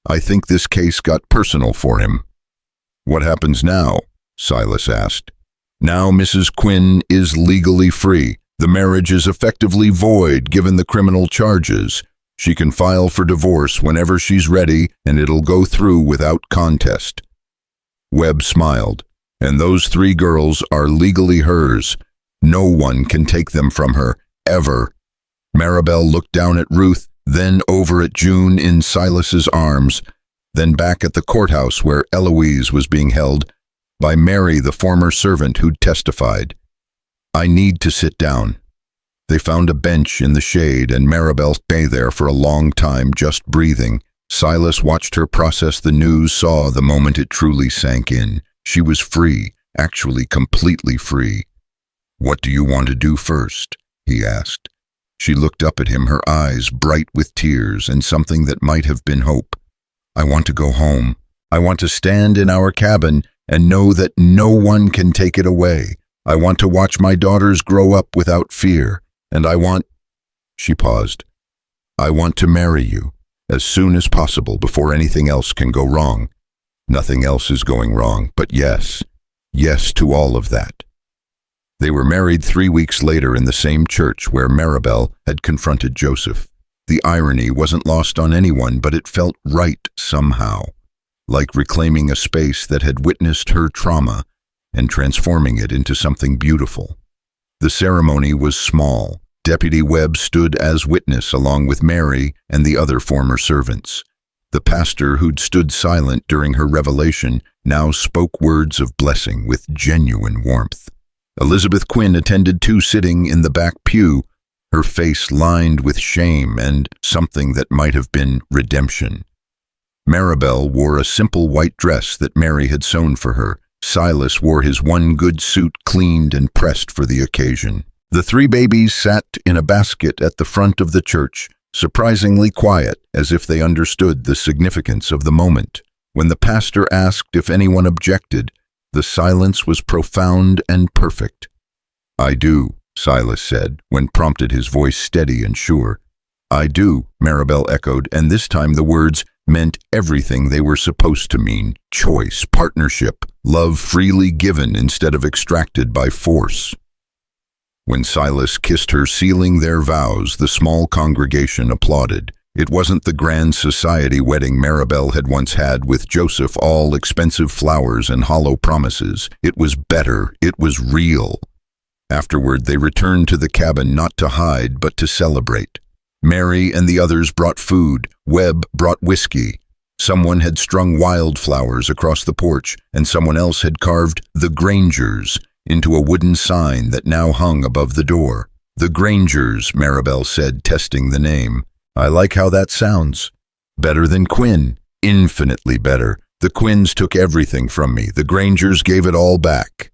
I think this case got personal for him." "What happens now?" Silas asked. "Now Mrs. Quinn is legally free. The marriage is effectively void given the criminal charges. She can file for divorce whenever she's ready, and it'll go through without contest." Webb smiled. "And those 3 girls are legally hers. No one can take them from her, ever." Marabel looked down at Ruth, then over at June in Silas's arms, then back at the courthouse where Eloise was being held. by Mary, the former servant who'd testified. "I need to sit down." They found a bench in the shade, and Marabel lay there for a long time, just breathing. Silas watched her process the news, saw the moment it truly sank in. She was free, actually completely free. "What do you want to do first?" he asked. She looked up at him, her eyes bright with tears and something that might have been hope. "I want to go home. I want to stand in our cabin and know that no one can take it away. I want to watch my daughters grow up without fear. And I want—" She paused. "I want to marry you as soon as possible before anything else can go wrong." Nothing else is going wrong, but yes, yes to all of that. They were married 3 weeks later in the same church where Marabel had confronted Joseph. The irony wasn't lost on anyone, but it felt right somehow, like reclaiming a space that had witnessed her trauma and transforming it into something beautiful. The ceremony was small. Deputy Webb stood as witness along with Mary and the other former servants. The pastor, who'd stood silent during her revelation, now spoke words of blessing with genuine warmth. Elizabeth Quinn attended too, sitting in the back pew, her face lined with shame and something that might have been redemption. Marabel wore a simple white dress that Mary had sewn for her. Silas wore his one good suit, cleaned and pressed for the occasion. The 3 babies sat in a basket at the front of the church, surprisingly quiet, as if they understood the significance of the moment. When the pastor asked if anyone objected, the silence was profound and perfect. "I do," Silas said, when prompted, his voice steady and sure. "I do," Marabel echoed, and this time the words meant everything they were supposed to mean: choice, partnership, love freely given instead of extracted by force. When Silas kissed her, sealing their vows, the small congregation applauded. It wasn't the grand society wedding Marabel had once had with Joseph, all expensive flowers and hollow promises. It was better. It was real. Afterward, they returned to the cabin not to hide, but to celebrate. Mary and the others brought food. Webb brought whiskey. Someone had strung wildflowers across the porch, and someone else had carved "The Grangers" into a wooden sign that now hung above the door. "The Grangers," Marabel said, testing the name. "I like how that sounds. Better than Quinn. Infinitely better. The Quinns took everything from me. The Grangers gave it all back."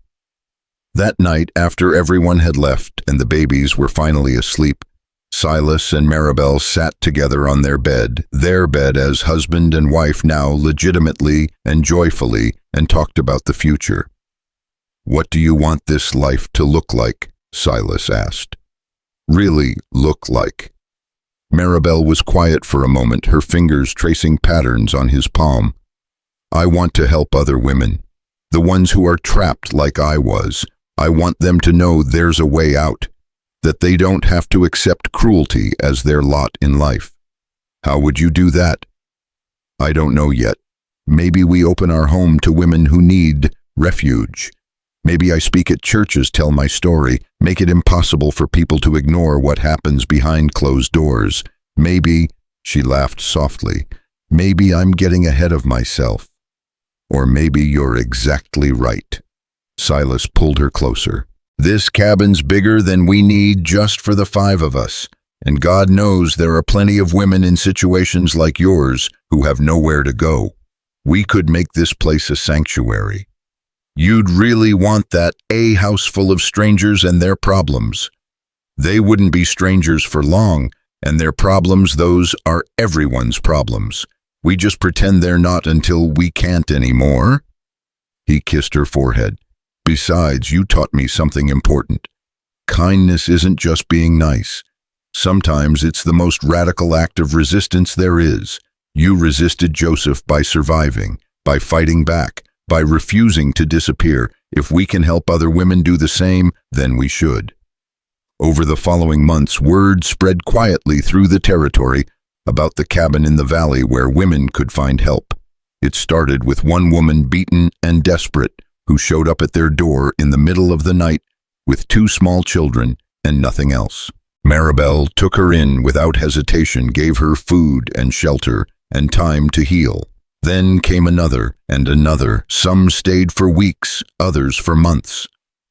That night, after everyone had left and the babies were finally asleep, Silas and Marabel sat together on their bed as husband and wife now, legitimately and joyfully, and talked about the future. "What do you want this life to look like?" Silas asked. "Really look like?" Marabel was quiet for a moment, her fingers tracing patterns on his palm. "I want to help other women, the ones who are trapped like I was. I want them to know there's a way out, that they don't have to accept cruelty as their lot in life." "How would you do that?" "I don't know yet. Maybe we open our home to women who need refuge. Maybe I speak at churches, tell my story, make it impossible for people to ignore what happens behind closed doors. Maybe," she laughed softly, "maybe I'm getting ahead of myself. Or maybe you're exactly right." Silas pulled her closer. "This cabin's bigger than we need just for the 5 of us. And God knows there are plenty of women in situations like yours who have nowhere to go. We could make this place a sanctuary. You'd really want that, a house full of strangers and their problems. They wouldn't be strangers for long, and their problems, those are everyone's problems. We just pretend they're not until we can't anymore." He kissed her forehead. "Besides, you taught me something important. Kindness isn't just being nice. Sometimes it's the most radical act of resistance there is. You resisted Joseph by surviving, by fighting back, by refusing to disappear. If we can help other women do the same, then we should." Over the following months, word spread quietly through the territory about the cabin in the valley where women could find help. It started with one woman, beaten and desperate, who showed up at their door in the middle of the night with 2 small children and nothing else. Marabel took her in without hesitation, gave her food and shelter and time to heal. Then came another and another. Some stayed for weeks, others for months.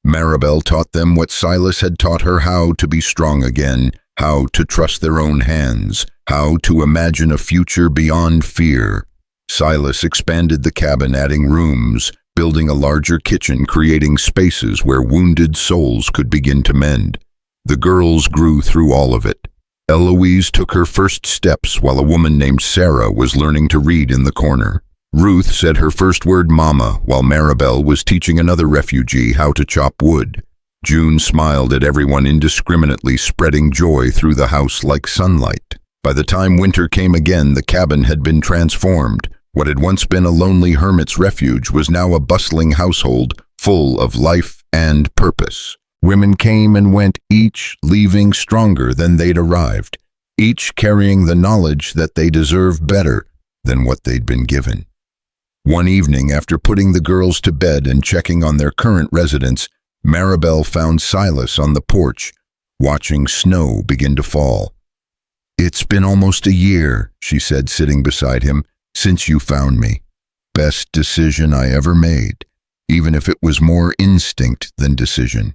Marabel taught them what Silas had taught her: how to be strong again, how to trust their own hands, how to imagine a future beyond fear. Silas expanded the cabin, adding rooms, building a larger kitchen, creating spaces where wounded souls could begin to mend. The girls grew through all of it. Eloise took her first steps while a woman named Sarah was learning to read in the corner. Ruth said her first word, mama, while Marabel was teaching another refugee how to chop wood. June smiled at everyone indiscriminately, spreading joy through the house like sunlight. By the time winter came again, the cabin had been transformed. What had once been a lonely hermit's refuge was now a bustling household full of life and purpose. Women came and went, each leaving stronger than they'd arrived, each carrying the knowledge that they deserved better than what they'd been given. One evening, after putting the girls to bed and checking on their current residence, Marabel found Silas on the porch, watching snow begin to fall. "It's been almost a year," she said, sitting beside him, "since you found me. Best decision I ever made, even if it was more instinct than decision.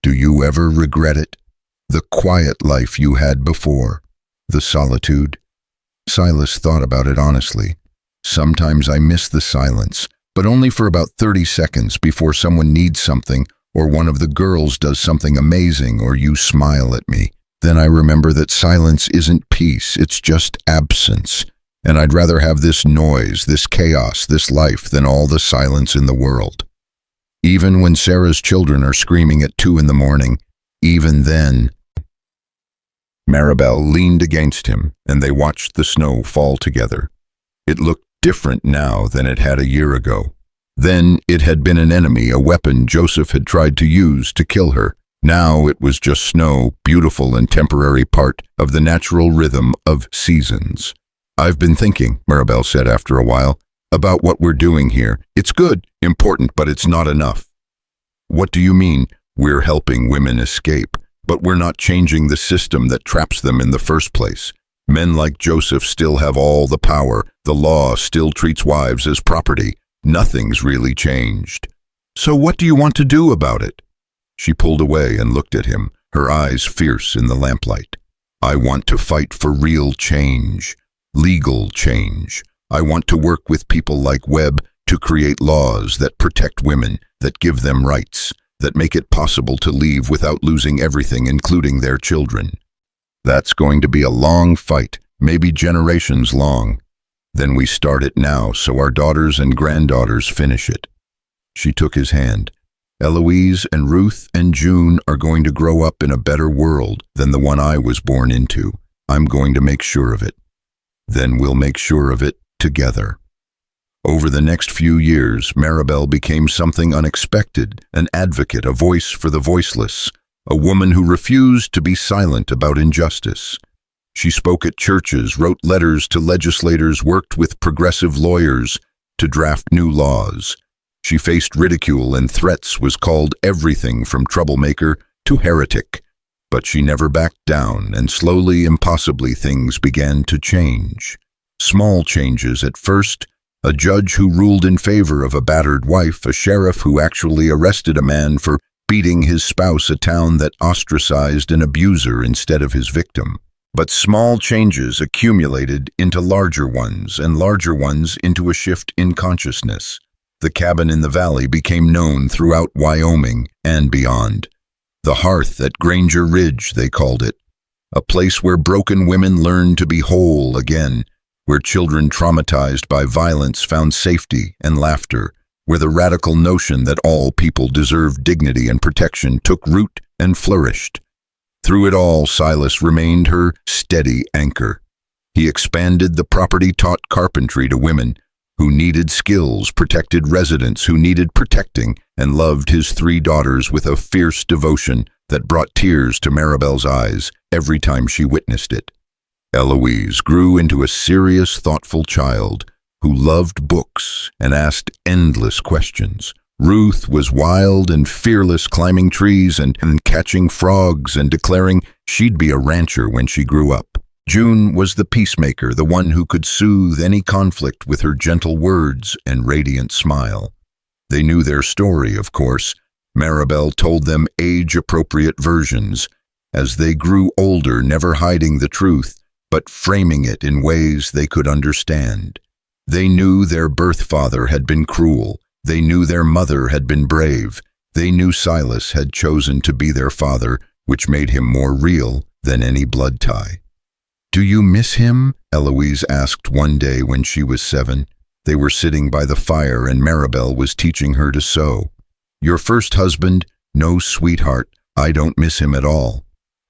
Do you ever regret it? The quiet life you had before, the solitude?" Silas thought about it honestly. "Sometimes I miss the silence, but only for about 30 seconds before someone needs something, or one of the girls does something amazing, or you smile at me. Then I remember that silence isn't peace, it's just absence. And I'd rather have this noise, this chaos, this life than all the silence in the world. Even when Sarah's children are screaming at 2 in the morning, even then." Marabel leaned against him, and they watched the snow fall together. It looked different now than it had a year ago. Then it had been an enemy, a weapon Joseph had tried to use to kill her. Now it was just snow, beautiful and temporary, part of the natural rhythm of seasons. "I've been thinking," Marabel said after a while, "about what we're doing here. It's good, important, but it's not enough." "What do you mean?" "We're helping women escape, but we're not changing the system that traps them in the first place. Men like Joseph still have all the power. The law still treats wives as property. Nothing's really changed." "So what do you want to do about it?" She pulled away and looked at him, her eyes fierce in the lamplight. "I want to fight for real change, legal change. I want to work with people like Webb to create laws that protect women, that give them rights, that make it possible to leave without losing everything, including their children. That's going to be a long fight, maybe generations long. Then we start it now so our daughters and granddaughters finish it." She took his hand. "Eloise and Ruth and June are going to grow up in a better world than the one I was born into. I'm going to make sure of it. Then we'll make sure of it together." Over the next few years, Marabel became something unexpected, an advocate, a voice for the voiceless, a woman who refused to be silent about injustice. She spoke at churches, wrote letters to legislators, worked with progressive lawyers to draft new laws. She faced ridicule and threats, was called everything from troublemaker to heretic. But she never backed down, and slowly, impossibly, things began to change. Small changes at first: a judge who ruled in favor of a battered wife, a sheriff who actually arrested a man for beating his spouse, a town that ostracized an abuser instead of his victim. But small changes accumulated into larger ones, and larger ones into a shift in consciousness. The cabin in the valley became known throughout Wyoming and beyond. The hearth at Granger Ridge, they called it. A place where broken women learned to be whole again, where children traumatized by violence found safety and laughter, where the radical notion that all people deserved dignity and protection took root and flourished. Through it all, Silas remained her steady anchor. He expanded the property, taught carpentry to women who needed skills, protected residents who needed protecting, and loved his 3 daughters with a fierce devotion that brought tears to Marabel's eyes every time she witnessed it. Eloise grew into a serious, thoughtful child who loved books and asked endless questions. Ruth was wild and fearless, climbing trees and catching frogs and declaring she'd be a rancher when she grew up. June was the peacemaker, the one who could soothe any conflict with her gentle words and radiant smile. They knew their story, of course. Marabel told them age-appropriate versions, as they grew older, never hiding the truth, but framing it in ways they could understand. They knew their birth father had been cruel. They knew their mother had been brave. They knew Silas had chosen to be their father, which made him more real than any blood tie. "Do you miss him?" Eloise asked one day when she was 7. They were sitting by the fire and Marabel was teaching her to sew. "Your first husband? No, sweetheart, I don't miss him at all.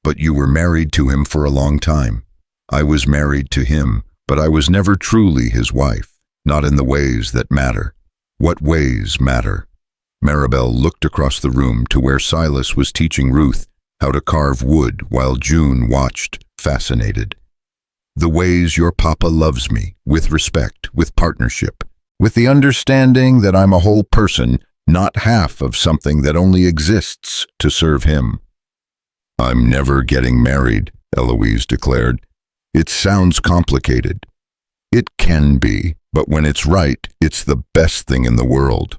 But you were married to him for a long time. I was married to him, but I was never truly his wife, not in the ways that matter." "What ways matter?" Marabel looked across the room to where Silas was teaching Ruth how to carve wood while June watched, fascinated. "The ways your papa loves me, with respect, with partnership, with the understanding that I'm a whole person, not half of something that only exists to serve him." "I'm never getting married," Eloise declared. "It sounds complicated." "It can be, but when it's right, it's the best thing in the world."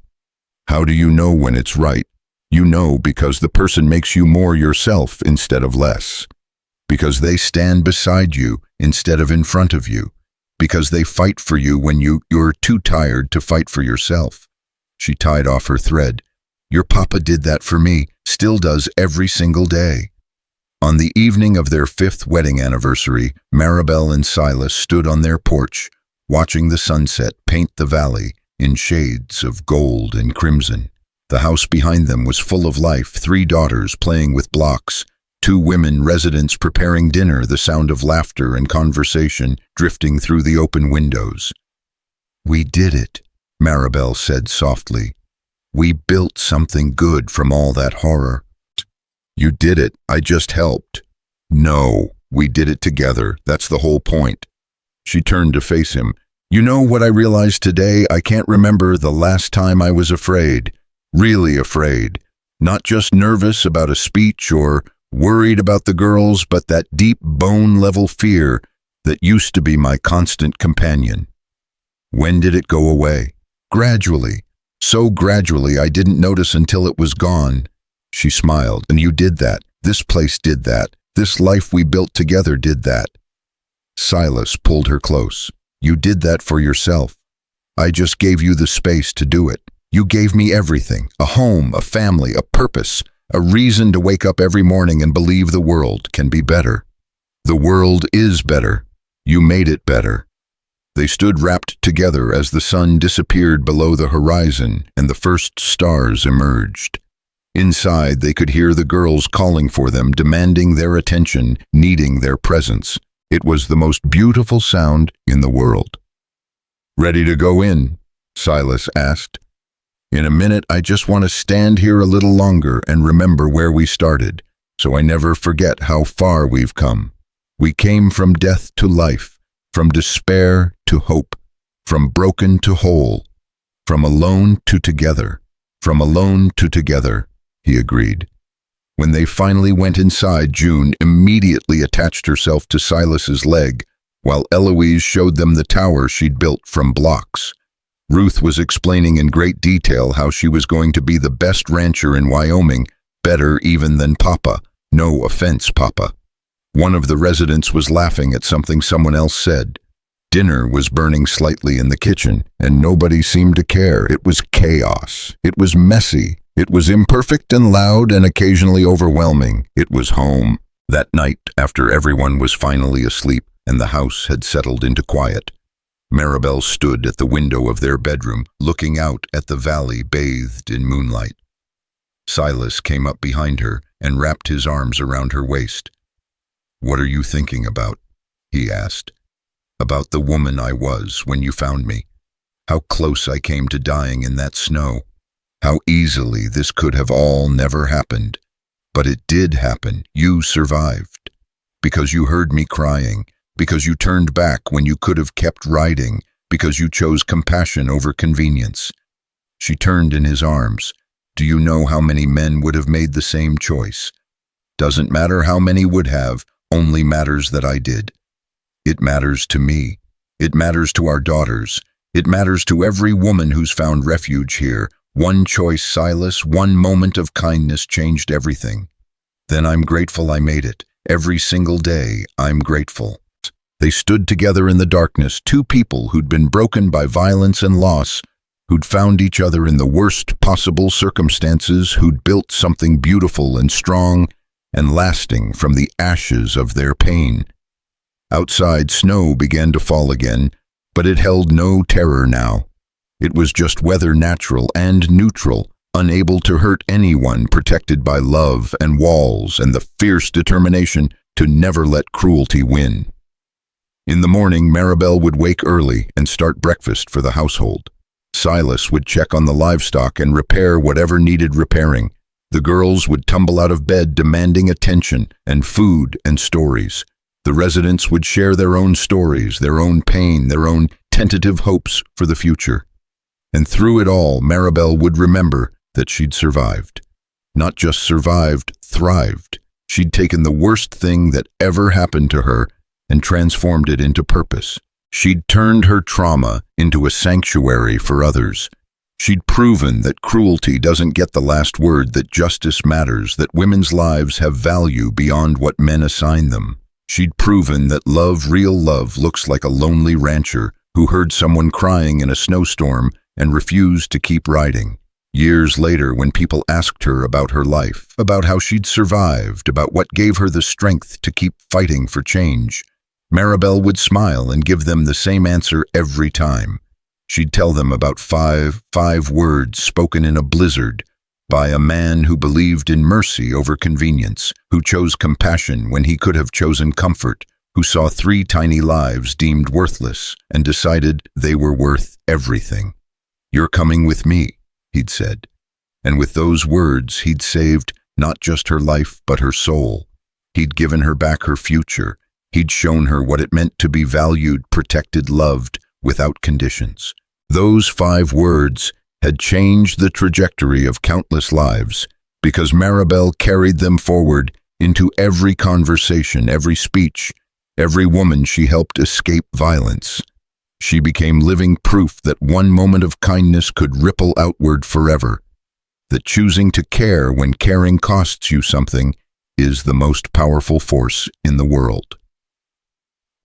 "How do you know when it's right?" "You know because the person makes you more yourself instead of less. Because they stand beside you instead of in front of you. Because they fight for you when you're too tired to fight for yourself." She tied off her thread. "Your papa did that for me, still does every single day." On the evening of their 5th wedding anniversary, Marabel and Silas stood on their porch, watching the sunset paint the valley in shades of gold and crimson. The house behind them was full of life, 3 daughters playing with blocks, 2 women residents preparing dinner, the sound of laughter and conversation drifting through the open windows. "We did it," Marabel said softly. "We built something good from all that horror." "You did it, I just helped." "No, we did it together, that's the whole point." She turned to face him. "You know what I realized today? I can't remember the last time I was afraid. Really afraid. Not just nervous about a speech or worried about the girls, but that deep bone-level fear that used to be my constant companion." "When did it go away?" "Gradually. So gradually I didn't notice until it was gone." She smiled. "And you did that. This place did that. This life we built together did that." Silas pulled her close. "You did that for yourself. I just gave you the space to do it. You gave me everything, a home, a family, a purpose, a reason to wake up every morning and believe the world can be better. The world is better. You made it better." They stood wrapped together as the sun disappeared below the horizon and the first stars emerged. Inside, they could hear the girls calling for them, demanding their attention, needing their presence. It was the most beautiful sound in the world. "Ready to go in?" Silas asked. "In a minute, I just want to stand here a little longer and remember where we started, so I never forget how far we've come. We came from death to life, from despair to hope, from broken to whole, from alone to together, from alone to together," he agreed. When they finally went inside, June immediately attached herself to Silas's leg, while Eloise showed them the tower she'd built from blocks. Ruth was explaining in great detail how she was going to be the best rancher in Wyoming, better even than Papa. No offense, Papa. One of the residents was laughing at something someone else said. Dinner was burning slightly in the kitchen, and nobody seemed to care. It was chaos. It was messy. It was imperfect and loud and occasionally overwhelming. It was home. That night, after everyone was finally asleep and the house had settled into quiet, Marabel stood at the window of their bedroom, looking out at the valley bathed in moonlight. Silas came up behind her and wrapped his arms around her waist. "What are you thinking about?" he asked. "About the woman I was when you found me. How close I came to dying in that snow. How easily this could have all never happened. But it did happen. You survived. Because you heard me crying. Because you turned back when you could have kept riding. Because you chose compassion over convenience." She turned in his arms. "Do you know how many men would have made the same choice? Doesn't matter how many would have, only matters that I did. It matters to me. It matters to our daughters. It matters to every woman who's found refuge here. One choice, Silas, one moment of kindness changed everything. Then I'm grateful I made it. Every single day, I'm grateful. They stood together in the darkness, two people who'd been broken by violence and loss, who'd found each other in the worst possible circumstances, who'd built something beautiful and strong and lasting from the ashes of their pain. Outside, snow began to fall again, but it held no terror now. It was just weather, natural and neutral, unable to hurt anyone, protected by love and walls and the fierce determination to never let cruelty win. In the morning, Marabel would wake early and start breakfast for the household. Silas would check on the livestock and repair whatever needed repairing. The girls would tumble out of bed demanding attention and food and stories. The residents would share their own stories, their own pain, their own tentative hopes for the future. And through it all, Marabel would remember that she'd survived. Not just survived, thrived. She'd taken the worst thing that ever happened to her and transformed it into purpose. She'd turned her trauma into a sanctuary for others. She'd proven that cruelty doesn't get the last word, that justice matters, that women's lives have value beyond what men assign them. She'd proven that love, real love, looks like a lonely rancher who heard someone crying in a snowstorm and refused to keep riding. Years later, when people asked her about her life, about how she'd survived, about what gave her the strength to keep fighting for change, Marabel would smile and give them the same answer every time. She'd tell them about five words spoken in a blizzard by a man who believed in mercy over convenience, who chose compassion when he could have chosen comfort, who saw 3 tiny lives deemed worthless and decided they were worth everything. "You're coming with me," he'd said. And with those words, he'd saved not just her life, but her soul. He'd given her back her future. He'd shown her what it meant to be valued, protected, loved, without conditions. Those 5 words had changed the trajectory of countless lives, because Marabel carried them forward into every conversation, every speech, every woman she helped escape violence. She became living proof that one moment of kindness could ripple outward forever, that choosing to care when caring costs you something is the most powerful force in the world.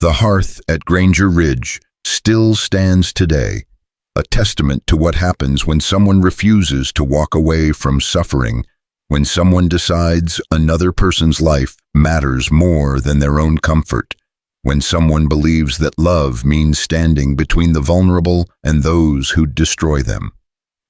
The hearth at Granger Ridge still stands today, a testament to what happens when someone refuses to walk away from suffering, when someone decides another person's life matters more than their own comfort, when someone believes that love means standing between the vulnerable and those who destroy them.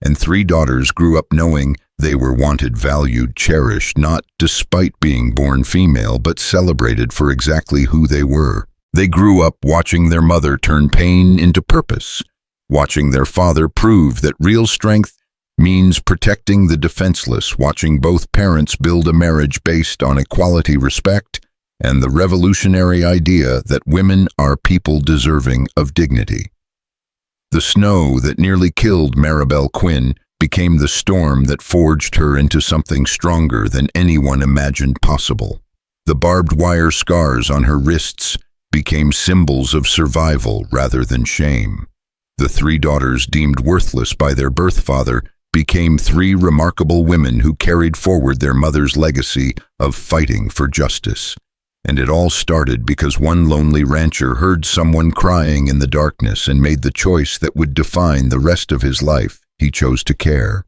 And 3 daughters grew up knowing they were wanted, valued, cherished, not despite being born female, but celebrated for exactly who they were. They grew up watching their mother turn pain into purpose, watching their father prove that real strength means protecting the defenseless, watching both parents build a marriage based on equality, respect, and the revolutionary idea that women are people deserving of dignity. The snow that nearly killed Marabel Quinn became the storm that forged her into something stronger than anyone imagined possible. The barbed wire scars on her wrists became symbols of survival rather than shame. The 3 daughters, deemed worthless by their birth father, became 3 remarkable women who carried forward their mother's legacy of fighting for justice. And it all started because one lonely rancher heard someone crying in the darkness and made the choice that would define the rest of his life. He chose to care.